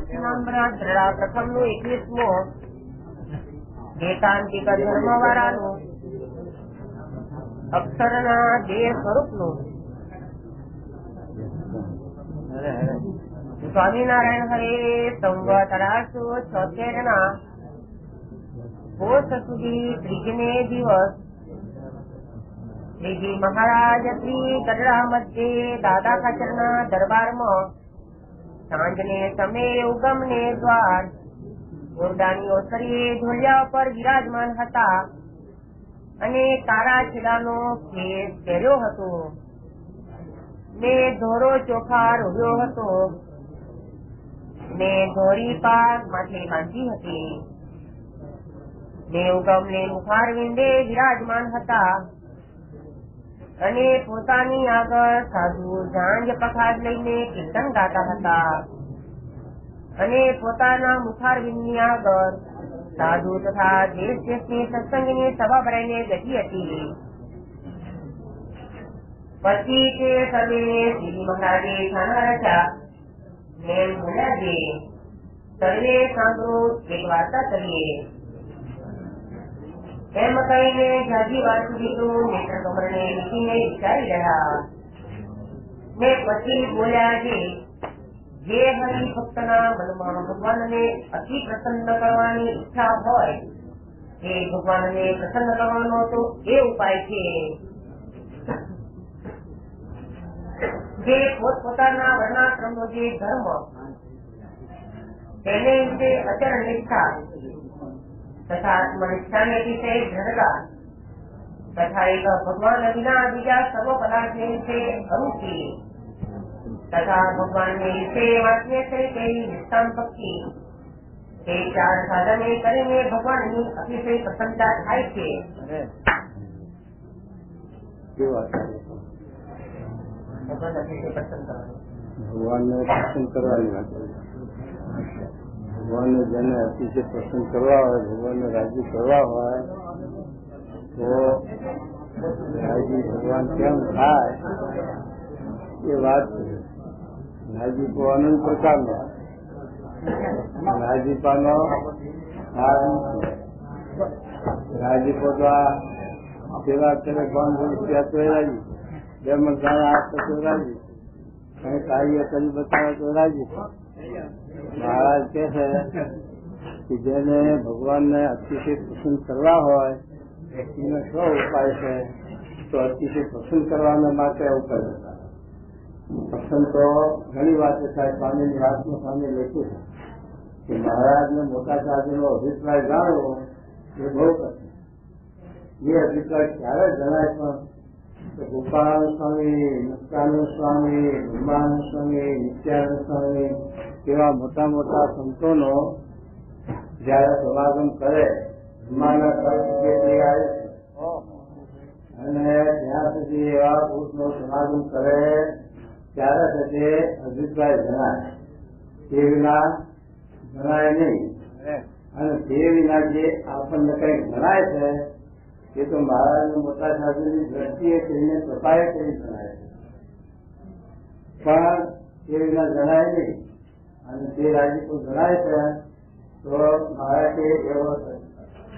પ્રથમ નું 21મો એકાંતિક ધર્મ વાળાનું અક્ષરના દેહ સ્વરૂપ નું સ્વામિનારાયણ હરે સંવત 1876 ના પોષ સુધી ત્રીજને દિવસ શ્રીજી મહારાજ શ્રી ગઢડા મધ્યે દાદા ખાચર ના દરબારમાં સાંજને સમયે ઉગમ ને દ્વાર ઓરડાની ઓસરીએ ઢોલિયા પર વિરાજમાન હતા અને કાળા છેડાનો ખેસ પહેર્યો હતો ને ધોરો ચોખા રોવ્યો હતો ને ધોરી પાક માથે બાંધી હતી ને ઉગમ ને મુખારવિંદે વિરાજમાન હતા અને પોતાની આગળ સાધુ ઝાંઝ પખાડ લઈને કીર્તન ગાતા હતા અને પોતાના મુખારવિંદની આગળ સાધુ તથા દેશ દેશની સત્સંગની સભા ભરાઈને બેઠી હતી. પછી તે સર્વે શ્રી મહારાજે ખાના રચ્યા ને બોલ્યા છે, સર્વે સાંભળો, એક વાર્તા કરીએ. એમ કહીને જાજી વાર સુધી તો નેત્ર કમળને નીચીને વિચારી રહ્યા ને પછી બોલ્યા છે, જે હરિભક્તના મનમાં ભગવાનને અતિ પ્રસન્ન કરવાની ઈચ્છા હોય એ ભગવાનને પ્રસન્ન કરવાનો તો એ ઉપાય છે જે પોતપોતાના વર્ણાશ્રમનો જે ધર્મ તેને વિશે અચળ નિષ્ઠા તથા આત્મનિષ્ઠાને વિશે દ્રઢતા તથા એક ભગવાન વિના બીજા સર્વ પદાર્થને વિશે અરુચિ તથા ભગવાનને વિશે વાતને કરી તેવી નિષ્કામ ભક્તિ તે ચાર સાધને કરીને ભગવાનની અતિશય પ્રસન્નતા થાય છે. ભગવાનને પસંદ કરવાની વાત, ભગવાનને જેને અતિશય પસંદ કરવા હોય, ભગવાનને રાજી કરવા હોય તો રાજી ભગવાન કેમ થાય એ વાત છે. રાજીપો અનંત પ્રકારનો, રાજીપાનો રાજીપો તો આ સેવા કરે ભગવાન ત્યાં તો રાજી, બે મકાના આપે તો રાજી, કઈ કાર્ય કરી બતાવે તો રાજી. મહારાજ કે છે કે જેને ભગવાનને અતિશય પસંદ કરવા હોય એનો શું ઉપાય છે? તો અતિશય પસંદ કરવા માટે ઉપાય પસંદ તો ઘણી વાત થાય. સ્વામીની વાતમાં સ્વામી લખ્યું છે કે મહારાજને મોટા સાધુનો અભિપ્રાય જાણવો એ બહુ કઠિન. એ અભિપ્રાય ક્યારે જણાય પણ ગોપાલ સ્વામી, નક્કાનંદ સ્વામી, બ્રહ્માનંદ સ્વામી, નિત્યાનંદ સ્વામી એવા મોટા મોટા સંતોનો જયારે સમાગમ કરે, બ્રહ્માના કલ્પ સુધી આવે છે અને ત્યાં સુધી એવા પુરુષનો સમાગમ કરે ત્યારે તે અભિપ્રાય જણાય. તે વિના જણાય નહીં. અને તે વિના જે આપણને કઈ જણાય છે એ તો મહારાજના મોટા સાધુની દ્રષ્ટિએ કરીને કૃપાએ કરી જણાય છે, પણ તે વિના જણાય નહીં. અને તે રાજીપો જણાય છે તો મહારાજે એવો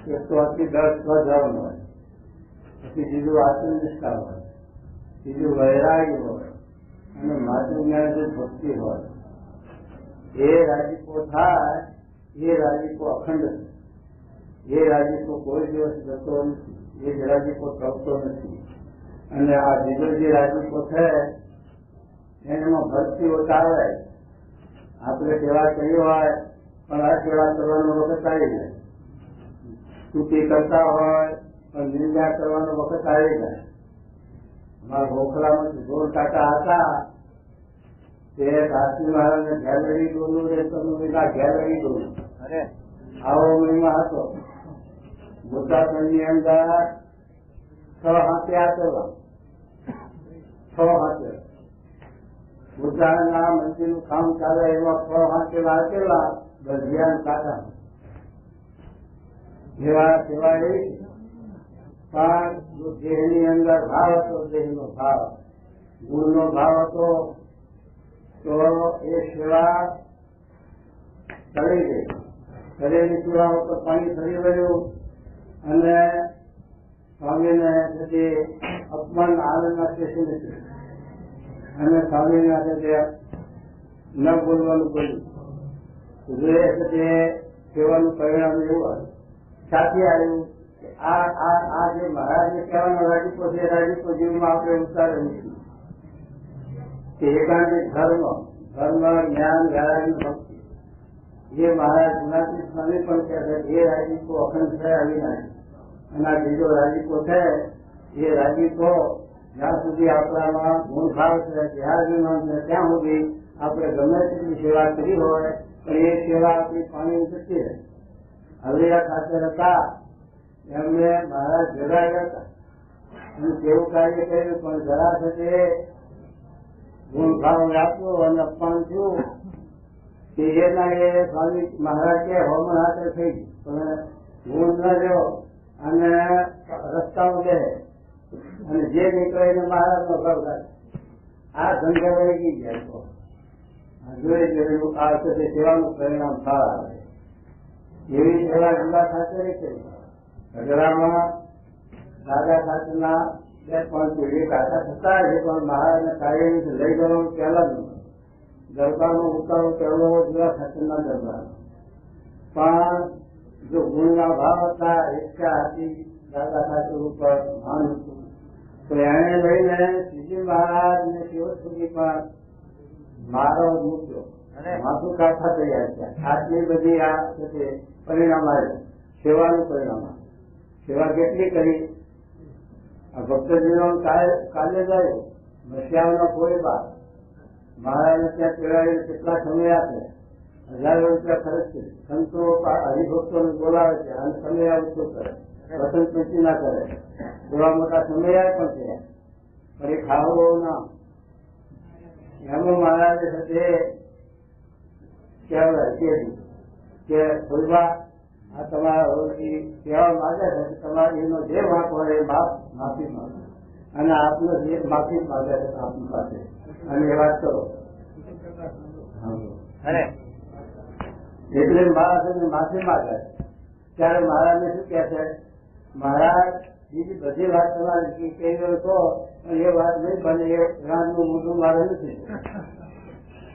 110 સ્વધર્મ હોય, પછી બીજું આત્મનિષ્ઠા હોય, બીજું વૈરાગ્ય હોય અને માતૃજ્ઞાન જે ભક્તિ હોય. એ રાજીપો થાય એ રાજીપો અખંડ છે. એ રાજીપો કોઈ દિવસ જતો નથી, એ રાજીપો ટકતો નથી. અને આ બીજો જે રાજીપો છે એમાં ભક્તિ ઓછાવે. આપણે સેવા કરી હોય પણ આ સેવા કરવાનો વખત આવી જાય, સ્તુતિ કરતા હોય પણ નિંદા કરવાનો વખત આવી જાય. અમારા ગોખલામાં ગોળ કાકા હતા તે કાશી મહારાજને ગેલેરી દોરું ને તમે ગેલેરી દોરું આવો મહિમા હતો. મુસાફરની અંદર 6 હાથે આપેલા, 6 હાથે બુદ્ધાના મંદિરનું કામ ચાલે એમાં 6 હાથે આપેલા ભજીયા કાકા જેવા સેવા એવી. પણ દેહની અંદર ભાવ હતો, દેહનો ભાવ, ગુણનો ભાવ હતો તો એ સેવા ચડી ગઈ. ચડેલી ચૂલા ઉપર પાણી ફરી વળ્યું અને સ્વામીને જે અપમાન આનંદના સ્ટેશને છે અને સ્વામીને આજે ન બોલવાનું બોલ્યું. જે કહેવાનું પરિણામ એવું આવ્યું. સાથે આવ્યું આ જે મહારાજને કહેવાનો રાજીપો છે, રાજીપો જીવનમાં આપણે ઉતારે નથી કે એકાંતિક ધર્મ, જ્ઞાન, વૈરાગ્ય, ભક્તિ જે મહારાજ ગુણાતીત સ્વામી પણ કહે છે એ રાજીપો અખંડ છે અવિનાશી. અને આ બીજો રાજીપો છે એ રાજીપો જ્યાં સુધી આપણામાં ગુણભાવ છે, ધ્યાન છે, ત્યાં સુધી આપણે ગમે તેટલી સેવા કરી હોય પણ એ સેવા આપણી પાણી જતી રહે. હવૈયા ખાતર હતા એમને મહારાજ જગાડ્યા હતા અને કેવું કાર્ય કર્યું પણ જરા થશે ગુણભાવ આપ્યો અને અપમાન થયું કે એના એ સ્વામી મહારાજ કે હોમણ હાથે થઈ ગયું પણ ગુણ ન રહ્યો અને રસ્તાઓ રહે અને જે નીકળે એને મહારાજ નો ભાવ થાય. આ સંખ્યા વહી ગયા તો જોઈ જોયું આ વખતે સેવાનું પરિણામ સારા આવે એવી સેવા જુદા ખાતરે કરી. ગજરામાં દાદા ખાતરના 2-5 પેઢી કાકા થતા છે પણ મહારાજને કાર્યની લઈ જવાનું પહેલા જ દરબારનો ઉતારો પહેલો જુદા ખાતરના દરબાર પણ જો ગુણના ભાવ હતા, ઈચ્છા હતી દાદા ખાતર ઉપર ભાન હતું તો એને લઈને શ્રીજી મહારાજ ને શિવ સુધી પણ મારો મૂક્યો માથું કાઢા તૈયાર છે. આટલી બધી આ પરિણામ આવ્યું, સેવાનું પરિણામ આવ્યું. સેવા કેટલી કરી આ ભક્તજીનો કાલે જ આવ્યો મસ્યાઓનો કોઈ બાદ મહારાજને ત્યાં કેળાવીને કેટલા સમય આપે, હજારો રૂપિયા ખર્ચ કરી. સંતો હરિભક્તોને બોલાવે છે અને સમય ઓછો કરે, વસંત પંચમી ના કરે, એવા મોટા સમય પણ થયા પણ એ ખાવો ના. એમાં મહારાજે સાથે કહેવાય કે ફૂલવા આ તમારા રોજથી કહેવા માંગે છે તમારે એનો જે વાંક હોય એ માફી માંગે અને આપનો જે માફી માંગે છે આપની પાસે અને એ વાત કરો એટલે મહારાજ માફી માંગે ત્યારે મહારાજને શું કહે છે, મહારાજ બીજી બધી વાત તમારી કહી તો એ વાત નહીં બને એ રાતનું મોઢું મારે નથી.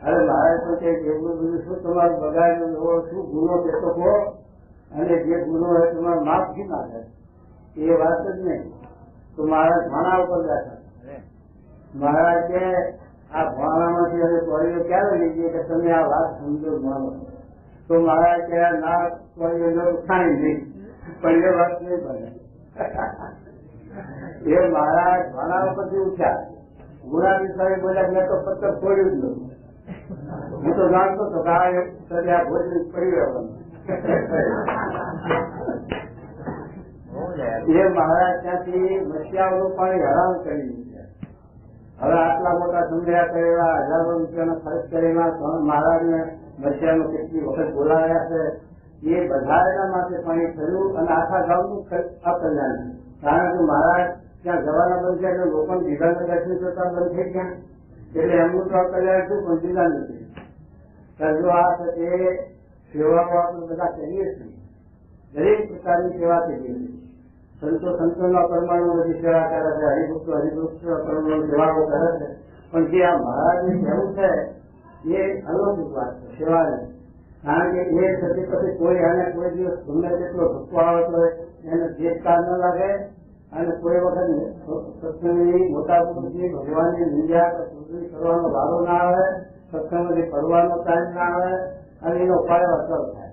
અરે મહારાજ તો કે એટલું બધું શું તમારું બગાડ્યું એવો શું ગુનો કહેતો કહો અને જે ગુનો હોય તમારે માફી માંગે એ વાત જ નહીં. તો મહારાજ ભાણા ઉપર બેઠા. મહારાજ કે આ ભાણામાંથી હવે કોળીઓ ક્યારે લીધી કે તમે આ વાત સમજો માનો તો મહારાજ કે ના કોળીઓ ઉઠાણી નહીં પણ એ વાત નહીં બને. એ મહારાજ ભાણા ઉપરથી ઉઠ્યા. ગુણાથી સાહેબ બોલ્યા મેં તો પત્તર છોડ્યું જ નતું. હું તો જાણતો હતો કે આ ભોજન પડી રહેવાનું. એ મહારાજ ત્યાંથી મસ્યાઓનું પાણી હરામ કરી દીધા. હવે આટલા મોટા સંગ્રહ કરેલા, હજારો રૂપિયાનો ખર્ચ કરેલા મહારાજને મસ્યાનો કેટલી વખત બોલાવ્યા છે એ બધા એના માટે પાણી થયું અને આખા ગામનું અકલ્યાણ. કારણ કે મહારાજ ત્યાં જવાના બંધ થયા એટલે લોકોને દીધાને દર્શન કરતા બંધ થઈ ગયા એટલે એમનું તો અકલ્યાણ થયું પણ દીધા નથી. જો આ એ સેવાઓ આપણે બધા કરીએ છીએ, દરેક પ્રકારની સેવા કરીએ છીએ. સંતોના પરમાણુ બધી સેવા કરે છે, હરિભક્તો પરમાણુ સેવાઓ કરે છે પણ જે આ મહારાજને કહેવું છે એ અલૌકિક વાત છે સેવાની. કારણ કે એ થતી પછી કોઈ એને કોઈ દિવસ ગમે તેટલો ધક્કો આવતો હોય એને દેશકાર ન લાગે અને કોઈ વખત સત્સંગની મોટા પુરુષની ભગવાનની નિંદા સુધરી કરવાનો વારો ના આવે, સત્સંગમાંથી પડવાનો ટાઈમ ના આવે અને એનો ઉપાય અસર થાય.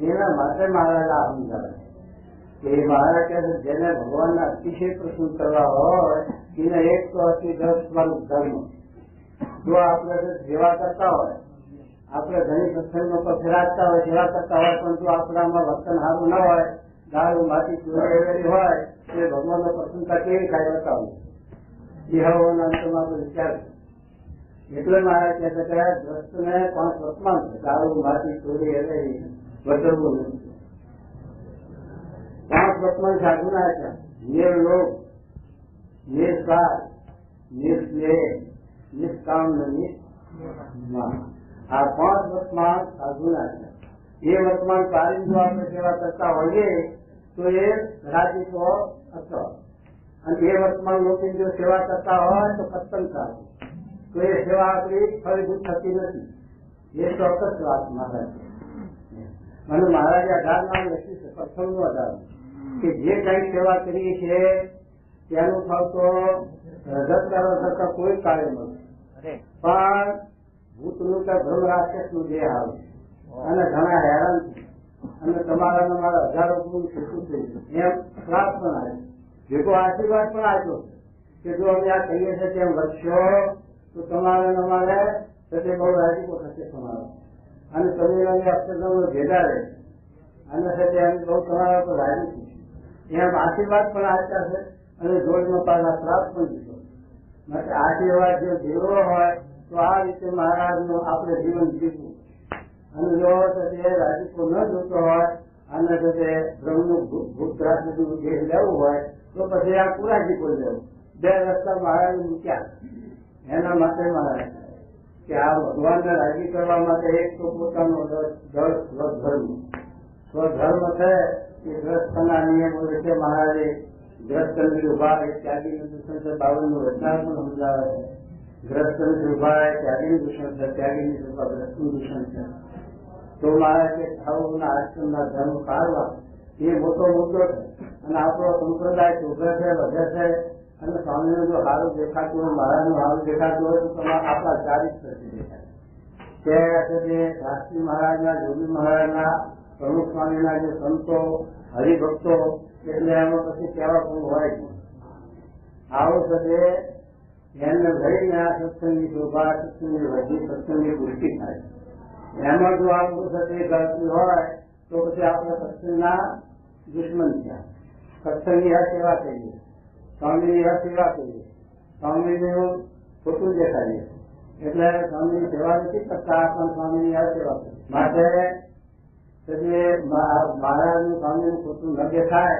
એના માટે મહારાજ આ સમજાવે કે મહારાજ કહે છે જેને ભગવાનના અતિશય પ્રસન્ન કરવા હોય એને એક તો અતિ 10 વાળું ધર્મ. જો આપણે સેવા કરતા હોય, આપણે ઘણી સત્સંગનો પર ફેરાતા હોય, સેવા કરતા હોય પણ જો આપણામાં વર્તન સારું ન હોય, દારૂ માટી ચોરેલી હોય તો ભગવાનનો પ્રસન્નતા કેવી થાય બતાવું. ઇહાઓના અંતમાં તો વિચાર એટલે મહારાજ કહે છે કે દ્રષ્ટને 5 વર્તમાન છે, દારૂ માટી ચોરી એવી વધરવું નથી. 5 વર્તમાન સાધુના છે, નિર્લોભ, નિસ્વાર્થ, નિસ્નેહ, નિષ્કામ, નિષ્કામ. આ 5 વર્તમાન સાધુના છે એ વર્તમાન કાળની જો આપણે સેવા કરતા હોઈએ તો એ રાજીપો હતો, અને એ વર્તમાન લોકોની જો સેવા કરતા હોય તો સત્સંગ તો એ સેવા આપણી ફળીભૂત થતી નથી. એ ચોક્કસ વાત મહારાજ. મને મહારાજે 18 નામ લખ્યું છે, પ્રથમનું 18 કે જે કઈ સેવા કરીએ છીએ તેનું ફળ તો રજત કરવા કરતા કોઈ કાર્ય નથી, પણ ભૂતનું કે ભ્રમ રાક્ષસનું દેહ આવે અને ઘણા હેરાન છે, અને તમારા મારા હજારો ગુણ છૂટું થઈ ગયું એમ શ્રાપ પણ આવે, ભેગો આશીર્વાદ પણ આપ્યો કે જો અમે આ કહીએ છીએ તેમ વધશો તો તમારે અમારે તે બહુ રાજીપો થશે તમારો, અને તમે અક્ષરધામો ભેગા રહે અને એમ બહુ તમારા પર રાજી થશે એમ આશીર્વાદ પણ આપ્યા છે, અને જોડમાં પાછા શ્રાપ પણ દીધો. માટે આશીર્વાદ જો જીવવો હોય તો આ રીતે મહારાજનું આપણે જીવન જીવવું, અને જો તે રાજીપો ન જોતો હોય અને જો તે બ્રહ્મનું ભૂત બધું લેવું હોય તો પછી આ પુરાજીપો લેવું. બે રસ્તા મહારાજ મૂક્યા. એના માટે મહારાજ કે આ ભગવાનને રાજી કરવા માટે એક તો પોતાનો સ્વધર્મ છે એ ગ્રસ્તના નિયમો વિશે મહારાજે ગ્રસ્તની ઉભા એ ત્યાગીનું દૂષણ છે, 52નું રચના પણ સમજાવે છે. ગ્રસ્તની ઉભા એ ત્યાગીનું દૂષણ છે, ત્યાગીની ઉભા ગ્રસ્તનું દૂષણ છે. તો મહારાજે ભાવના આશ્રમના ધર્મ કાઢવા એ મોટો મુદ્દો છે, અને આપણો સંપ્રદાય શોભે છે, વધે છે, અને સ્વામીનું જો સારું દેખાતું હોય, મહારાજનું સારું દેખાતું હોય તો આપણા ચારિત્ર દેખાય કે શાસ્ત્રી મહારાજના, જોગી મહારાજના, પ્રમુખ સ્વામીના જે સંતો હરિભક્તો એટલે એમાં પછી કેવા પણ હોય છે. આવું છે એને લઈને આ સત્સંગની શોભા, સત્સંગની વધી, સત્સંગની પુષ્ટિ થાય. એમાં જો આપણું સત્ય કરતું હોય તો પછી આપણે સત્સંગના દુશ્મન થયા. સત્સંગની આ સેવા કરીએ, સ્વામીની આ સેવા કરીએ, સ્વામીનું ખોટું દેખાડીએ એટલે સ્વામીની સેવા નથી કરતા, પણ સ્વામીની આ સેવા કરીએ. માટે મહારાજનું સ્વામીનું ખોટું ન દેખાય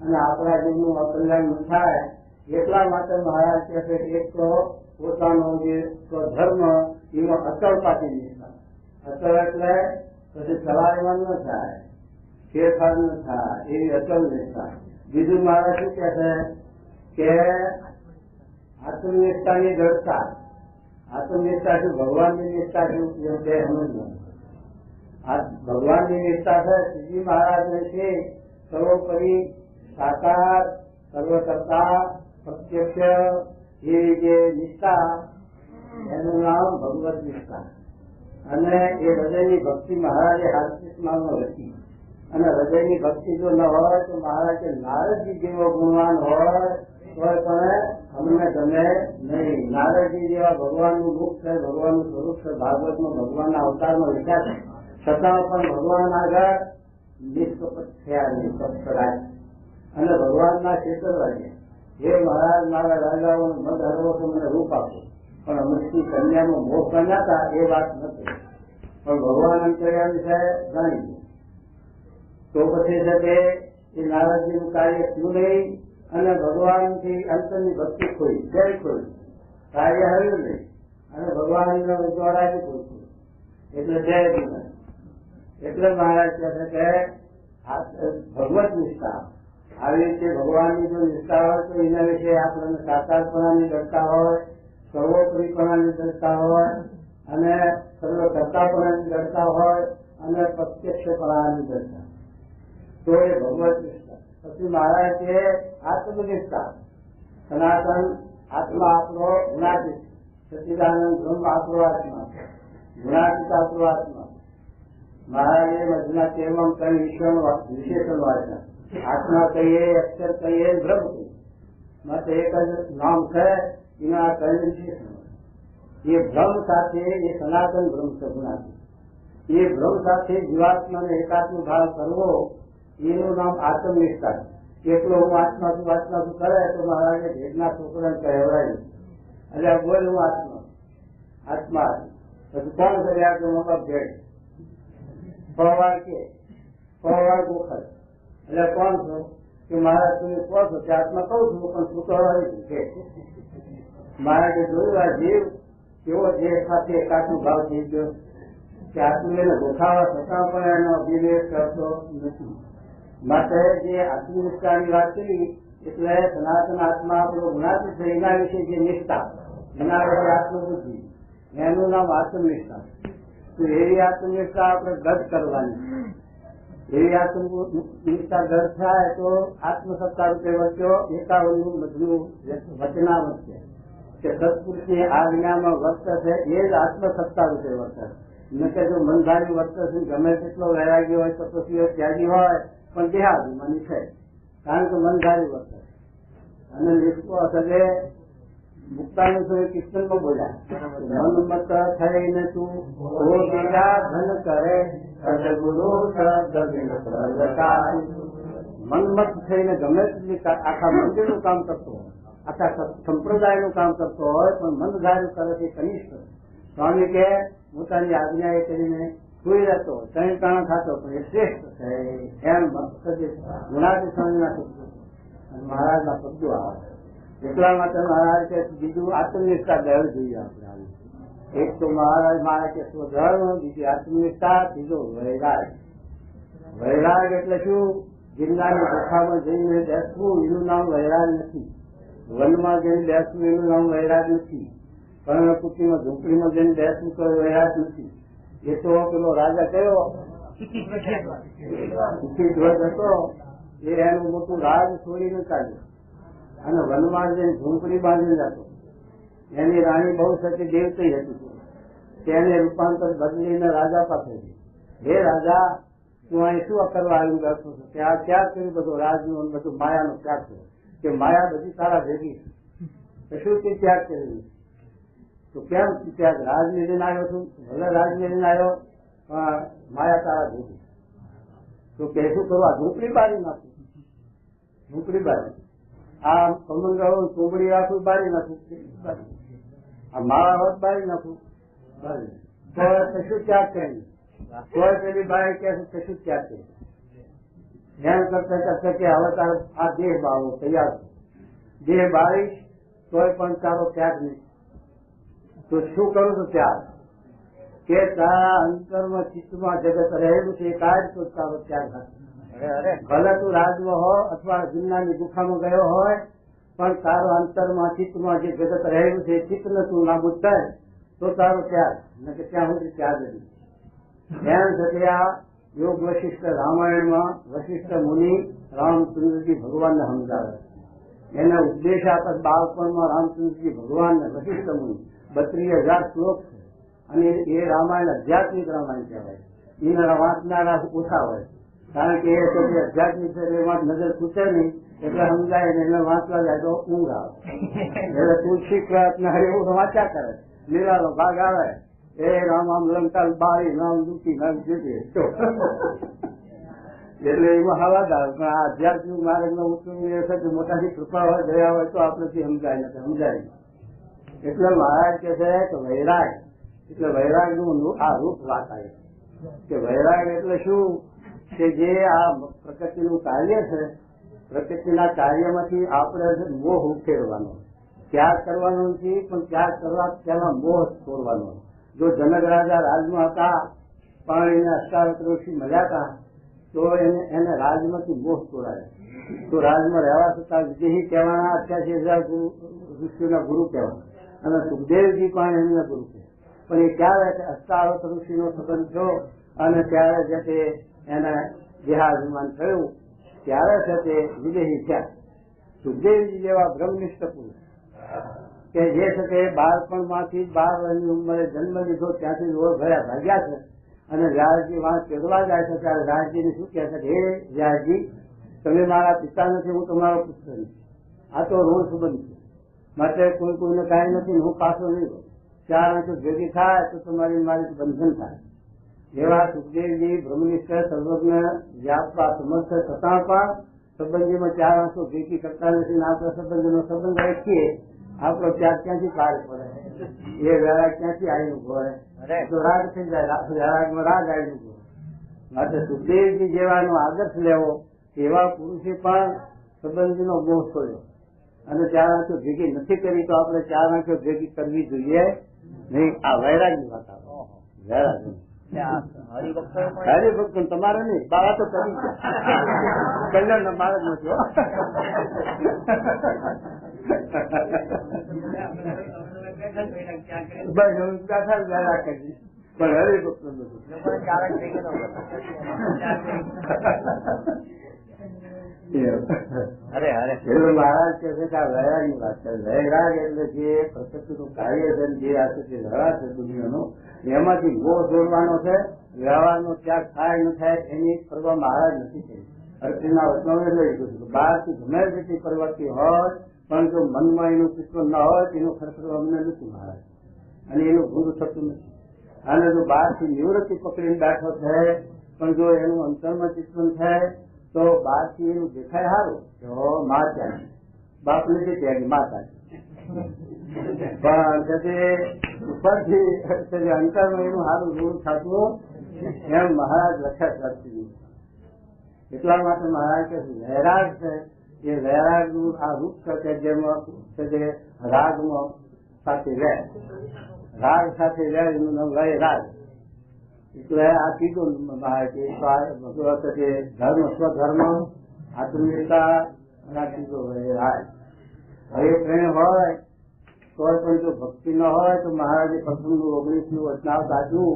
અને આપણા જીવનું અકલ્યાણ ન થાય એટલા માટે મહારાજ કહે છે કે એક તો પોતાનો જે ધર્મ એમાં અચળ પાછી નિષ્ઠા. અચળ એટલે પછી સવારમાં ન થાય, ફેરફાર ન થાય એવી અચળ નિષ્ઠા. બીજું મહારાજ શું કહે છે કે આત્મનિષ્ઠાની જડતા. આત્મનિષ્ઠા શું, ભગવાનની નિષ્ઠા શું તે સમજવું. ભગવાનની નિષ્ઠા છે શ્રીજી મહારાજને છે સર્વોપરી સાકાર સર્વકર્તા પ્રત્યક્ષ એવી જે નિષ્ઠા એનું નામ ભગવત નિષ્ઠા. અને એ હૃદયની ભક્તિ મહારાજે હાર્દિકમાં લખી, અને હૃદયની ભક્તિ જો ન હોય તો મહારાજે નારદજી જેવો ગુણવાન હોય તો પણ અમને ગમે નહીં. નારદજી જેવા ભગવાનનું રૂપ છે, ભગવાનનું સ્વરૂપ છે, ભાગવતમાં ભગવાનના અવતારમાં લખ્યા છે, છતાં પણ ભગવાન આગળ નિષ્કપટ થયા, નિષ્કપટ રાજ અને ભગવાનના છેતરવા ગયા. હે મહારાજ, મારા રાજાઓને મત હરવો તો મને રૂપ આપો, પણ અમૃતની કન્યાનો મોહ કર્યા હતા એ વાત નથી, પણ ભગવાન અંતર્યામી છે જાણી ગયું. તો પછી છે કે એ નારદજીનું કાર્ય શું નહીં, અને ભગવાનથી અંતરની ભક્તિ ખોઈ, જય ખોઈ, કાર્ય હર્યું નહીં, અને ભગવાનનો દ્વારા જ ખોઈ, એટલે જય જીવન. એટલે મહારાજ કહે છે કે ભગવત નિષ્ઠા આવી રીતે ભગવાનની જો નિષ્ઠા હોય તો એના વિશે આપણને સાકારપણાની દરકાર હોય, સર્વોપરીપણાની દરકાર હોય, અને સર્વકર્તાપણાની દરકાર હોય, અને પ્રત્યક્ષપણાની દરકાર, તો એ ભગવત નિષ્ઠા. પછી મહારાજ કે આત્મનિષ્ઠા. સનાતન આત્મા આપણો ગુણાતીત, સચ્ચિદાનંદ બ્રહ્મ આપણો આત્મા, ગુણાતીત આપણો આત્મા. મહારાજે મધના તેમાં કઈ વિશેષણ વાંચ્યા. આત્મા કહીએ, અક્ષર કહીએ, બ્રહ્મ કહીએ, માટે એક જ નામ છે એના કઈ વિશેષણ. એ ભ્રમ સાથે એ સનાતન બ્રહ્મ છે ગુણાતીત. એ ભ્રમ સાથે જીવાત્માને એકાત્મ ભાવ કરવો એનું નામ આત્મનિષ્ઠા. એટલો હું આત્મા છું કરે તો મહારાજે ભેદના છોકરાને કહેવાયું, એટલે બોલ હું આત્મા પછી કોણ કર્યા કે મોટા ભેદ ફળવાર કે ફળવાર ગોખર, એટલે કોણ છો કે મહારાજ તમે કહો છો કે આત્મા કહું છું પણ છૂટો છે. મહારાજે જોયું આ જીવ કેવો દેહ સાથે એકાત્મ ભાવ થઈ ગયો, કે આત્મીયને ગોઠાવા છતાં પણ એનો અભિવેશ કરતો નથી. માટે જે આત્મનિષ્ઠાની વાત કરી એટલે સનાતન આત્મા આપણો ગુણાતીત છે એના વિશે જે નિષ્ઠા, એના વિશે આત્મબુદ્ધિ, એનું નામ આત્મનિષ્ઠા. તો એવી આત્મનિષ્ઠા આપણે ગઢ કરવાની. એવી આત્મનિષ્ઠા ગઢ થાય તો આત્મસત્તા રૂપે વર્ત્યો 51નું બધું વચનામત છે કે સત્પુરુષની આજ્ઞામાં વર્ત છે એ જ આત્મસત્તા રૂપે વર્ત. ન કે જો મનધારી વર્ત છે, ગમે તેટલો વૈરાગી હોય, તપસ્વી હોય, ત્યાગી હોય, પણ દેહાભિમાની છે, કારણ કે મનધારી વર્ત. અને નિષ્ઠો સગે મુક્તાનું તો કીર્તનમાં બોલ્યા, મનમત થઈને તું બીજા ધન કરે સદગુરુ મનમત થઈને ગમે તેટલી આખા મંદિરનું કામ કરતો હોય, આખા સંપ્રદાયનું કામ કરતો હોય, પણ મનધાર્યું કરે તે કનિષ્ઠ. સ્વામી કે પોતાની આજ્ઞા એ કરીને સુઈ રહેતો, ત્રણ કાણા ખાતો, પણ એ શ્રેષ્ઠ છે એમ ગુણાતી સ્વામીના શબ્દો મહારાજના શબ્દો આવે. એટલા માટે મહારાજ કે બીજું આત્મનિષ્ઠા ગયો જોઈએ આપણે. એક તો મહારાજ કે સ્વધર્મ, બીજી આત્મનિષ્ઠા, ત્રીજો વૈરાગ. વૈરાગ એટલે શું? ગિરનારની ગુફામાં જઈને બેસવું એનું નામ વૈરાગ નથી. વનમાં જઈને બેસવું એનું નામ વૈરાગ નથી. કર્ણકુટીમાં ઝૂંપડીમાં જઈને બેસવું તો વૈરાગ નથી. એ તો પેલો રાજા કયો ધ્વજ હતો એ એનું મોટું રાજ છોડીને ચાલ્યો અને વનમાં જઈને ઝૂંપડી બાંધીને જતો. એની રાણી બહુ સતી દેવતી હતી. તેને રૂપાંતર બદલીને રાજા પાસે ગઈ. હે રાજા, તું અહીં શું કરવા આવી બેઠો છો? કે આ ત્યાગ કર્યું બધું રાજનું, બધું માયાનો ત્યાગ કર્યો. કે માયા બધી તારા ભેગી છે, શું તે ત્યાગ કર્યું? તો કેમ ત્યાગ? રાજ લઈને આવ્યો છું, ભલે રાજ લઈને આવ્યો, માયા તારા ભેગી. તો કે શું કરવા? ઝૂંપડી બારી નાખું, ઝૂંપડી બારી. આ કમંગળો ચોબડી રાખું, બારી નાખું. આ માળા હોત બારી નાખું. તો કશું ત્યાગ કરી, કોઈ પેલી બાઈ કે કશું ત્યાગ કરી. ધ્યાન કરતા કરતા કે હવે તારો આ દેહ બાળવો તૈયાર છે, દેહ બાળીશ તોય પણ તારો ત્યાગ નહીં. તો શું કરું? તો ત્યાગ કે તારા અંતરમાં ચિત્તમાં જગત રહેલું છે એ કાઢ તો તારો ત્યાગ થશે. ભલે તું રાજમાં હો અથવા ગિરનારની ગુફામાં ગયો હોય, પણ તારો અંતરમાં ચિત્તમાં જે જગત રહેલું છે એ ચિત્તને તું નાબૂદ થાય તો તારો ત્યાગ. કે ત્યાં સુધી ત્યાગ નથી. એમ છતાં આ યોગ વશિષ્ઠ રામાયણમાં વશિષ્ઠ મુનિ રામચંદ્રજી ભગવાનને સમજાવે. એના ઉપદેશ આપે બાળપણમાં રામચંદ્રજી ભગવાનને વશિષ્ઠ મુનિ 32,000 શ્લોક છે. અને એ રામાયણ આધ્યાત્મિક રામાયણ કહેવાય. એના વાંચનારા ઓછા હોય, કારણ કે એ આધ્યાત્મિક છે એમાં નજર ખૂટે નહીં એટલે સમજાય ને એને વાંચવા જાય તો ઊંઘ આવે. એટલે તુલસી પ્રયત્ન એવું વાંચ્યા કરે. લીલાનો ભાગ આવે, એ રામ આમ લંકા બારી નામ દુખી નામ જુદી. એટલે એમાં હવાદાર. પણ આ આધ્યાત્મિક માર્ગનો ઉત્તમ એ છે કે મોટાથી કૃપા હોય, ગયા હોય તો આપણેથી સમજાય નથી, સમજાય. એટલે મહારાજ કે છે કે વૈરાગ એટલે વૈરાગનું આ રૂપ વાત આવી કે વૈરાગ એટલે શું? કે જે આ પ્રકૃતિનું કાર્ય છે, પ્રકૃતિના કાર્યમાંથી આપણે મોહ ઉકેલવાનો, ત્યાગ કરવાનો નથી, પણ ત્યાગ કરવા તેમાં મોહ છોડવાનો. જો જનક રાજા રાજમાં હતા, પાણીને અષ્ટાવક્ર ઋષિ મળ્યા હતા, તો એને રાજમાંથી મોહ છોડાયો. તો રાજમાં રહેવા છતાં વિદેહી કહેવાના 88,000 ઋષિઓના ગુરુ કહેવાના. અને સુખદેવજી પણ એમના ગુરુ છે. પણ એ ક્યારે અષ્ટાવક્ર ઋષિનો સંબંધ થયો અને ત્યારે જે તે એને દેહાભિમાન થયું, ત્યારે છે તે વિદેહી થયા. સુખદેવજી જેવા બ્રહ્મનિષ્ઠ પુરુષ કે જે છે તે બાળપણમાંથી 12 વર્ષની ઉંમરે જન્મ લીધો ત્યાંથી રોડ ભર્યા ભાગ્યા છે. અને વ્યાસજી વાંસ ચેડવા જાય છે ત્યારે વ્યાસજીને શું કહે છે? હે વ્યાસજી, તમે મારા પિતા નથી, હું તમારો પુત્ર નથી. આ તો ઋણ સંબંધ છે, માટે કોઈ કોઈને કાંઈ નથી, હું પાછો નહીં. 4 આંખો ભેગી થાય તો તમારી મારી બંધન થાય. એવા સુખદેવજી બ્રહ્મનિષ્ઠ સર્વજ્ઞ વ્યાપવા સમર્થ છતાં પણ સંબંધીમાં 4 આંખો ભેગી કરતા નથી. આપણે સંબંધીનો સંબંધ રાખીએ, આપણો ત્યાગ ક્યાંથી પાર પડે? એ વૈરાગ ક્યાંથી આવીને ભરે? તો રાગ થઈ જાય, વૈરાગમાં રાગ આવીને ભરે. માટે સુખદેવજી જેવાનો આદર્શ લેવો, એવા પુરુષે પણ સંબંધીનો મોહ છોડ્યો અને 4 આંખો ભેગી નથી કરી. તો આપણે 4 આંખો ભેગી કરવી જોઈએ નહીં. આ વૈરાગની વાત આવે. વૈરાગ હરિભક્તો તમારે નહીં, બાળા તો કરી ગયા કલ્યાણ મારે જ નથી. પણ હરિભક્તો નથી. મહારાજ કે છે કે આ વૈરાગ ની વાત કરે. વૈરાગ એટલે જે પ્રકૃતિનું કાર્ય છે, જે આ વ્યવહાર છે દુનિયાનો, એમાંથી ગો જોડવાનો છે. વ્યવહારનો ત્યાગ થાય ન થાય એની પરવા મહારાજ નથી કરી. અર્થના વચનો એટલે બહારથી ગમે તેટલી પ્રવૃત્તિ હોય પણ જો મનમાં એનું ચિત્ર ન હોય તેનો ખર્ચ અમને નથી મહારાજ, અને એનું ભૂલ થતું નથી. અને જો બહારથી નિવૃત્તિ પકડીને બેઠો છે પણ જો એનું અંતરમાં ચિંતન થાય તો બહારથી એનું દેખાય સારું તો મા ત્યાગી, બાપ નથી ત્યાગી, મા ત્યાગી. પણ ઉપરથી અંતરમાં એનું સારું રૂળ થતું એમ મહારાજ લખ્યા કરતી. એટલા માટે મહારાજ કે વૈરાગ છે એ વૈરાગ નું આ રૂપ છે જેમાં રાગમાં સાથે રહે, રાગ સાથે રહે એનું નામ વૈરાગ. એટલે આ કીધું મહારાજ કે ધર્મ સ્વધર્મ આત્મીયતા અને આ કીધું વૈરાગ. હવે પ્રેમ હોય તો પણ જો ભક્તિ ન હોય તો મહારાજે પ્રથમ 19નું વચનાવ સાચું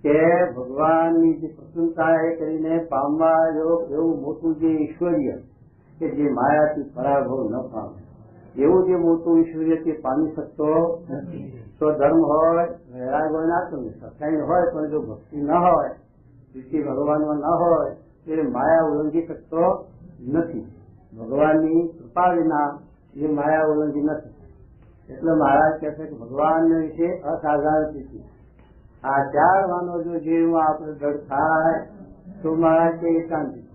કે ભગવાનની જે પ્રસન્નતા એ કરીને પામવા એવું મોટું જે ઈશ્વર્ય કે જે માયાથી પરાભવ ન પામે એવું જે મોટું ઈશ્વર્ય તે પામી શકતો નથી. તો ધર્મ હોય, વૈરાગ હોય, આત્મનિષ્ઠા કઈ હોય પણ જો ભક્તિ ન હોય, ભક્તિ ભગવાનમાં ન હોય તો એ માયા ઉલ્લંઘી શકતો નથી. ભગવાનની કૃપા વિના એ માયા ઉલ્લંઘી નથી. એટલે મહારાજ કહે છે કે ભગવાન વિશે અસાધારણ સ્થિતિ આ 4 વાનો જો જીવમાં આપણે દળ થાય તો મહારાજ કે એકાંતિક,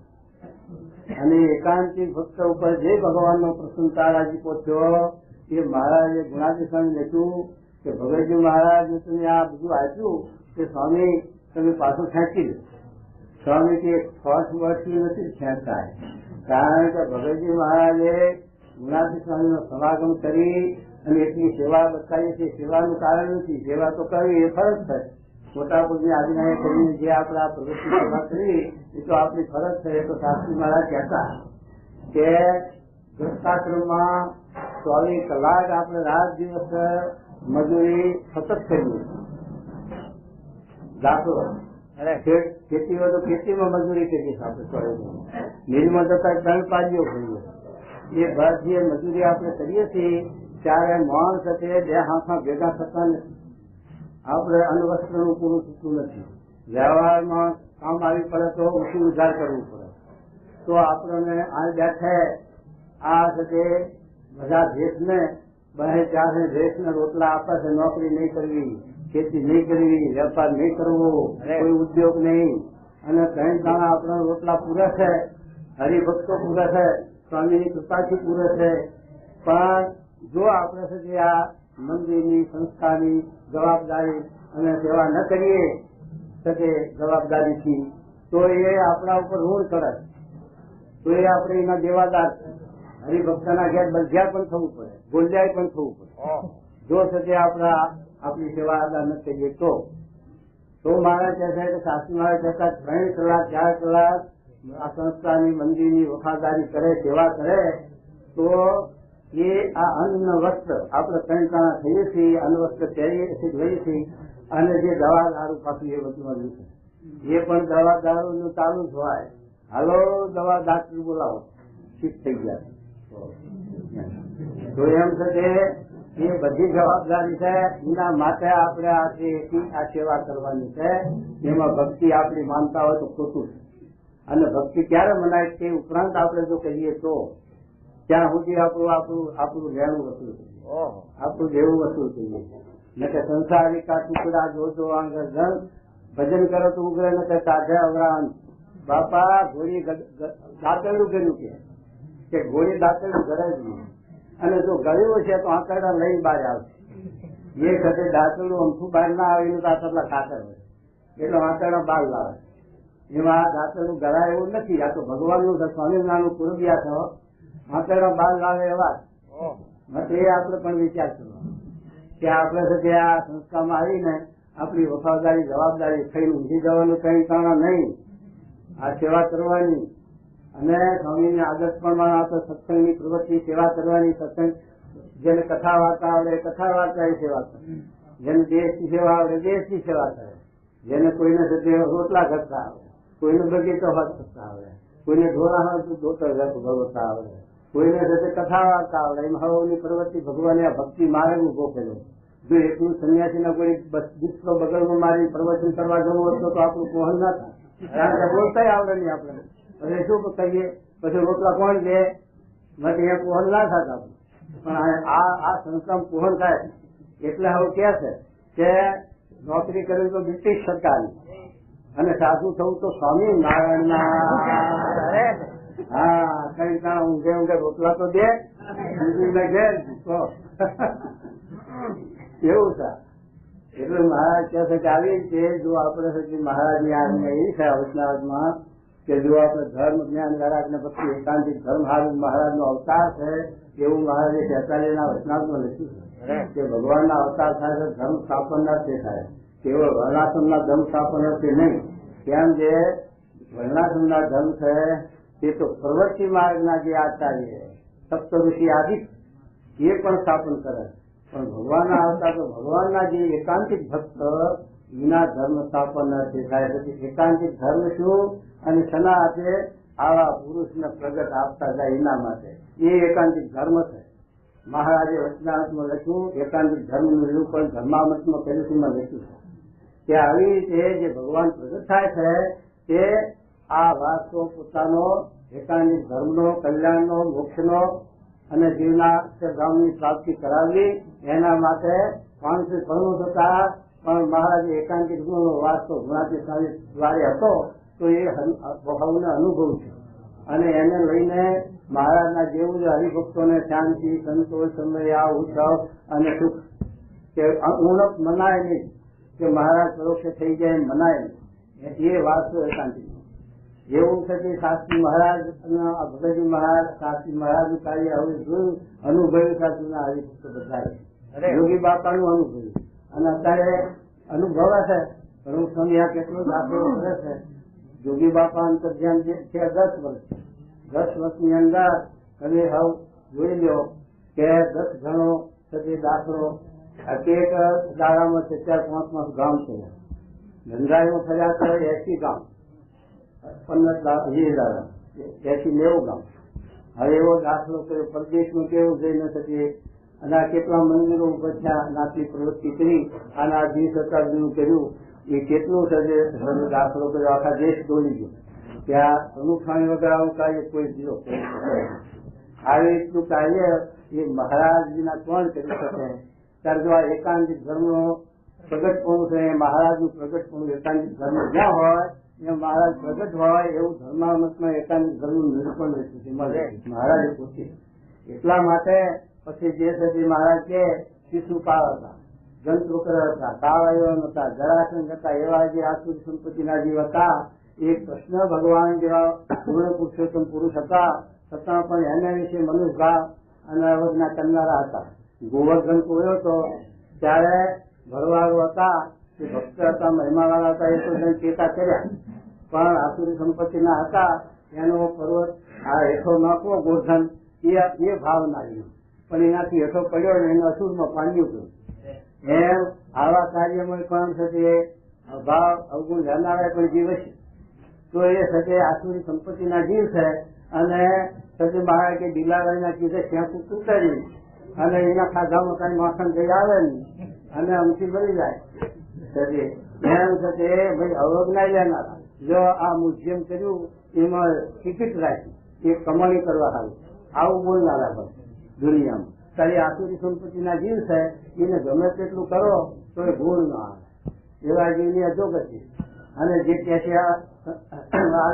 અને એકાંતિક ભક્ત ઉપર જે ભગવાનનો પ્રસન્નતા રાજીપો થયો એ મહારાજે ગુણાધિસન લીધું કે ભગતજી મહારાજ તમે આ બધું આપ્યું કે સ્વામી તમે પાછું ખેંચી લો. સ્વામી કે ફર્સ્ટ વર્ષથી નથી ખેંચતા, કારણ કે ભગતજી મહારાજે ગુણાધિ સ્વામીનો સમાગમ કરી અને એટલી સેવા બતાવી છે. સેવાનું કારણ નથી, સેવા તો કરવી એ ફરજ છે. મોટા પુરુષની આજ્ઞા કરીને જે આપણે આ પ્રવૃત્તિ સેવા કરી એ તો આપણી ફરજ છે. એ તો શાસ્ત્રી મહારાજ કહેતા કે ગૃહસ્થાશ્રમમાં 24 કલાક આપણે રાત દિવસ મજૂરી સતત કરીએ. દાખલો ખેતી હોય તો ખેતીમાં મજૂરી કરીએ આપણે, મિલમાં જતા 3 પાડીઓ કરીએ. એ બધી મજૂરી આપણે કરીએ છીએ ત્યારે માણસ સાથે 2 હાથમાં ભેગા થતા નથી. આપણે અન્નવસ્ત્રનું પૂરું થતું નથી. વ્યવહારમાં કામ આવી પડે તો ઊંચું ઉધાર કરવું પડે. તો આપણને આ બેઠે આ સાથે બધા દેશને 2-4 દેશને રોટલા આપે છે. નોકરી નહીં કરવી, ખેતી નહીં કરવી, વેપાર નહીં કરવો, કોઈ ઉદ્યોગ નહીં, અને 3 દાણા આપણા રોટલા પૂરા છે. હરિભક્તો પૂરા છે, સ્વામીની કૃપાથી પૂરે છે. પણ જો આપણે છે આ મંદિરની સંસ્થાની જવાબદારી અને સેવા ન કરીએ શકે જવાબદારીથી તો એ આપણા ઉપર ઋણ કરે, તો એ આપણે એના દેવાદાર છે. હરિભક્તના ઘેર બંધ્યા પણ થવું પડે, બોલ્યા પણ થવું પડે. જો છે આપણી સેવા અદા ન કરીએ તો મહારાજ કહે છે કે શાસ્ત્રી મહારાજ કહેતા 3 કલાક 4 કલાક આ સંસ્થાની મંદિરની વફાદારી કરે, સેવા કરે તો એ આ અન્ન વસ્ત્ર આપણે 3 કાણા થઈએ છીએ, અન્ન વસ્ત્ર લઈએ છીએ, અને જે દવા દારૂ પાછું એ બધું આવ્યું છે એ પણ દવા દારૂ નું ચાલુ જ હોય. હાલો દવા ડાક્ટર બોલાવો, ઠીક થઈ ગયા. તો એમ છે કે એ બધી જવાબદારી છે. એના માટે આપણે આ સેવા કરવાની છે. એમાં ભક્તિ આપણી માનતા હોય તો ખોટું છે. અને ભક્તિ ક્યારે મનાય તે ઉપરાંત આપણે જો કહીએ તો ત્યાં સુધી આપણું લેણું વસૂલ થઈએ, આપણું દેવું વસૂલ થઈએ. ન કે સંસારિકા ટુકડા જોજો આગળ જન ભજન કરો તો ઉગ્ર ન કે સાધે અવરાન. બાપા ઘોડી દાંતરડું કર્યું કે ઘોડી દાંતરડું ઘરે જ નહીં, અને જો ગળ્યું છે તો આંકડા લઈને બહાર આવશે. એ વખતે દાંતરડું અમથું બહાર ના આવે એનું દાંતરડા કાતર હોય એટલે આંકડા બહાર લાવે. એમાં દાંતરડું ગળાય એવું નથી. આ તો ભગવાનનું સ્વામિનારાયણનું પૂર્વિયા છો, આંકડા બહાર લાવે એવા એ આપણે પણ વિચાર કરવો કે આપણે આ સંસ્થામાં આવીને આપણી વફાદારી જવાબદારી થઈને ઊંઘી જવાનું કઈ કારણ નહીં. આ સેવા કરવાની અને સ્વામીની આદર્શ પ્રમાણે આ તો સત્સંગની પ્રવૃત્તિ સેવા કરવાની. સત્સંગ જેને કથા વાર્તા આવડે કથા વાર્તાની સેવા કરે, જેને દેશની સેવા આવડે દેશની સેવા કરે, જેને કોઈને સાથે રોટલા કરતા આવડે, કોઈને બગીચો હાથ કરતા આવડે, કોઈને ઢોરા ભગવતા આવડે, કોઈને સાથે કથા વાર્તા આવડે. એમ હવાની પ્રવૃત્તિ ભગવાને આ ભક્તિ માર્ગ ઉભો કર્યો. જો એટલું સંન્યાસીના કોઈ દીકરો બગલમાં મારી પ્રવચન કરવા જવું હતું તો આપણું પહોંચ ના થાય. કારણ કે બોલતા આવડે નહીં આપણે. પછી શું કહીએ, પછી રોટલા કોણ દે, નથી એ પહોંચ ના થતા. પણ આ સંસ્થા પહોંચ થાય એટલે હવે કે છે કે નોકરી કરવી તો બ્રિટિશ સરકારની અને સાધુ થવું તો સ્વામી નારાયણના. હા, કઈ કામ ઊંઘે ઊંઘે રોટલા તો દે, બીજું ઘેર એવું છે. એટલે મહારાજ કહે છે કે આવી રીતે જો આપણે મહારાજની આજ્ઞા એવી છે વૈષ્ણવમાં કે જો આપણે ધર્મ જ્ઞાન વૈરાગ ને પછી એકાંતિક ધર્મ હારું મહારાજનો અવતાર છે એવું મહારાજે 46ના વચનામૃતમાં લખ્યું છે કે ભગવાનના અવતાર થાય છે ધર્મ સ્થાપનાર્થે થાય, કેવળ વર્ણાશ્રમના ધર્મ સ્થાપનાર્થે નહીં. કેમ જે વર્ણાશ્રમના ધર્મ છે તે તો પ્રવૃત્તિ માર્ગના જે આચાર્ય સપ્ત ઋષિ આદિ એ પણ સ્થાપન કરે, પણ ભગવાનના આવતા તો ભગવાનના જે એકાંતિક ભક્ત વિના ધર્મ સ્થાપન નથી થાય. પછી એકાંતિક ધર્મ શું અને શના હાથે આવા પુરુષને પ્રગટ આપતા જાય એના માટે એ એકાંતિક ધર્મ છે. મહારાજે વચનામૃતમાં લખ્યું, એકાંતિક ધર્મનું નિરૂપણ ધર્મામૃતમાં પહેલેથીમાં લખ્યું છે કે આવી રીતે જે ભગવાન પ્રગટ થાય છે તે આ વાસ્તવ પોતાનો એકાંતિક ધર્મનો, કલ્યાણનો, મોક્ષનો અને જીવના ધામની પ્રાપ્તિ કરાવવી એના માટે 590 થતા પણ મહારાજે એકાંતિક ગુણનો વાસ્તવ ગુણાતીત દ્વારે હતો તો એ ભાવનો અનુભવ છે. અને એને લઈને મહારાજના જેવું જ હરિભક્તોને શાંતિ, સંતોષ, સમય, ઉત્સવ અને સુખ કે ઉણપ મનાય નહીં કે મહારાજ પરોક્ષ થઈ જાય મનાય નહીં, એ વાસ્તવ એકાંતિક. એવું છે કે શાસ્ત્રી મહારાજ અને ભગતજી મહારાજ શાસ્ત્રી મહારાજનું કાર્ય હવે જોયું, અનુભવ્યું સાચુના હરિભક્તો બધા યોગી બાપાનું અનુભવ્યું અને અત્યારે અનુભવે છે. પ્રમુખ સ્વામી આ કેટલો દાખલો કરે છે. યોગી બાપા અંતર્ધ્યાન જે છે 10 વર્ષ, 10 વર્ષની અંદર તમે હવે જોઈ લો કે 10 ગણો થતી દાખલો. એક દાડામાં 4-5 ગામ છે. ગંગાઈમાં ફર્યા તો 80 ગામ, 15-20 દાડા 80-90 ગામ. હવે એવો દાખલો કર્યો પરદેશમાં કેવું જઈ ન શકીએ અને આ કેટલા મંદિરો ઉપર થયા, નાટલી પ્રવૃત્તિ કરી અને આ 20 શતાબ્દીનું કર્યું. એ કેટલું છે દાખલો કર્યો, આખા દેશ દોડી ગયો. ત્યાં પ્રમુખ સ્વામી વગર આવું કાર્ય કોઈ દીધો. આવી રીતનું કાર્ય એ મહારાજજીના કોણ કરી શકે? ત્યારે જો આ એકાંતિક ધર્મનો પ્રગટપણું છે, મહારાજનું પ્રગટપણું એકાંતિક ધર્મ જ્યાં હોય એ મહારાજ પ્રગટ હોય એવું ધર્મામતમાં એકાંતિક ધર્મનું નિરૂપણ મળે મહારાજે પોતે. એટલા માટે પછી જે છે મહારાજ કે શિશુપાળ હતા, જંતુકર હતા, કાવયો હતા, જરાસંઘ હતા, એવા જે આસુરી સંપત્તિના જીવ હતા. એક કૃષ્ણ ભગવાન જેવા પૂર્ણ પુરુષોત્તમ પુરુષ હતા, છતાં પણ એના વિશે મનુષ્ય ભાવ અને અવજ્ઞા કરનારા હતા. ગોવર્ધન કોયો હતો ત્યારે ભરવાડો હતા, તે ભક્ત હતા, મહિમાવાળા હતા, એ તો ચેતા કર્યા, પણ આસુરી સંપત્તિના હતા. એનો પર્વત આ હેઠો નાખવો ગોર્ધન એ ભાવ નાખ્યો, પણ એનાથી હેઠો પડ્યો ને એને અસુરમાં પાડ્યું ગયું. એમ આવા કાર્યમાં પણ છે ભાવ અવગુણ લેનારા પણ જીવ છે તો એ સજે આસુરી સંપત્તિના જીવ છે. અને સજે મહારાજ કે બિલાડીના કીધે શેકું તૂટેલી અને એના ખાધામાં કઈ માખણ જઈ આવે ને અને અમથી મળી જાય સજે એમ છે ભાઈ અવગણાઈ લેનારા. જો આ મ્યુઝિયમ કર્યું એમાં ટિકિટ રાખી એ કમાણી કરવા આવી આવું બોલનારા પણ દુનિયામાં. ત્યારે આસુરી સંપત્તિના જીવ છે એને ગમે તેટલું કરો તો એ ગુણ ના આવે, એવા જીવની અધોગતિ. અને જે કે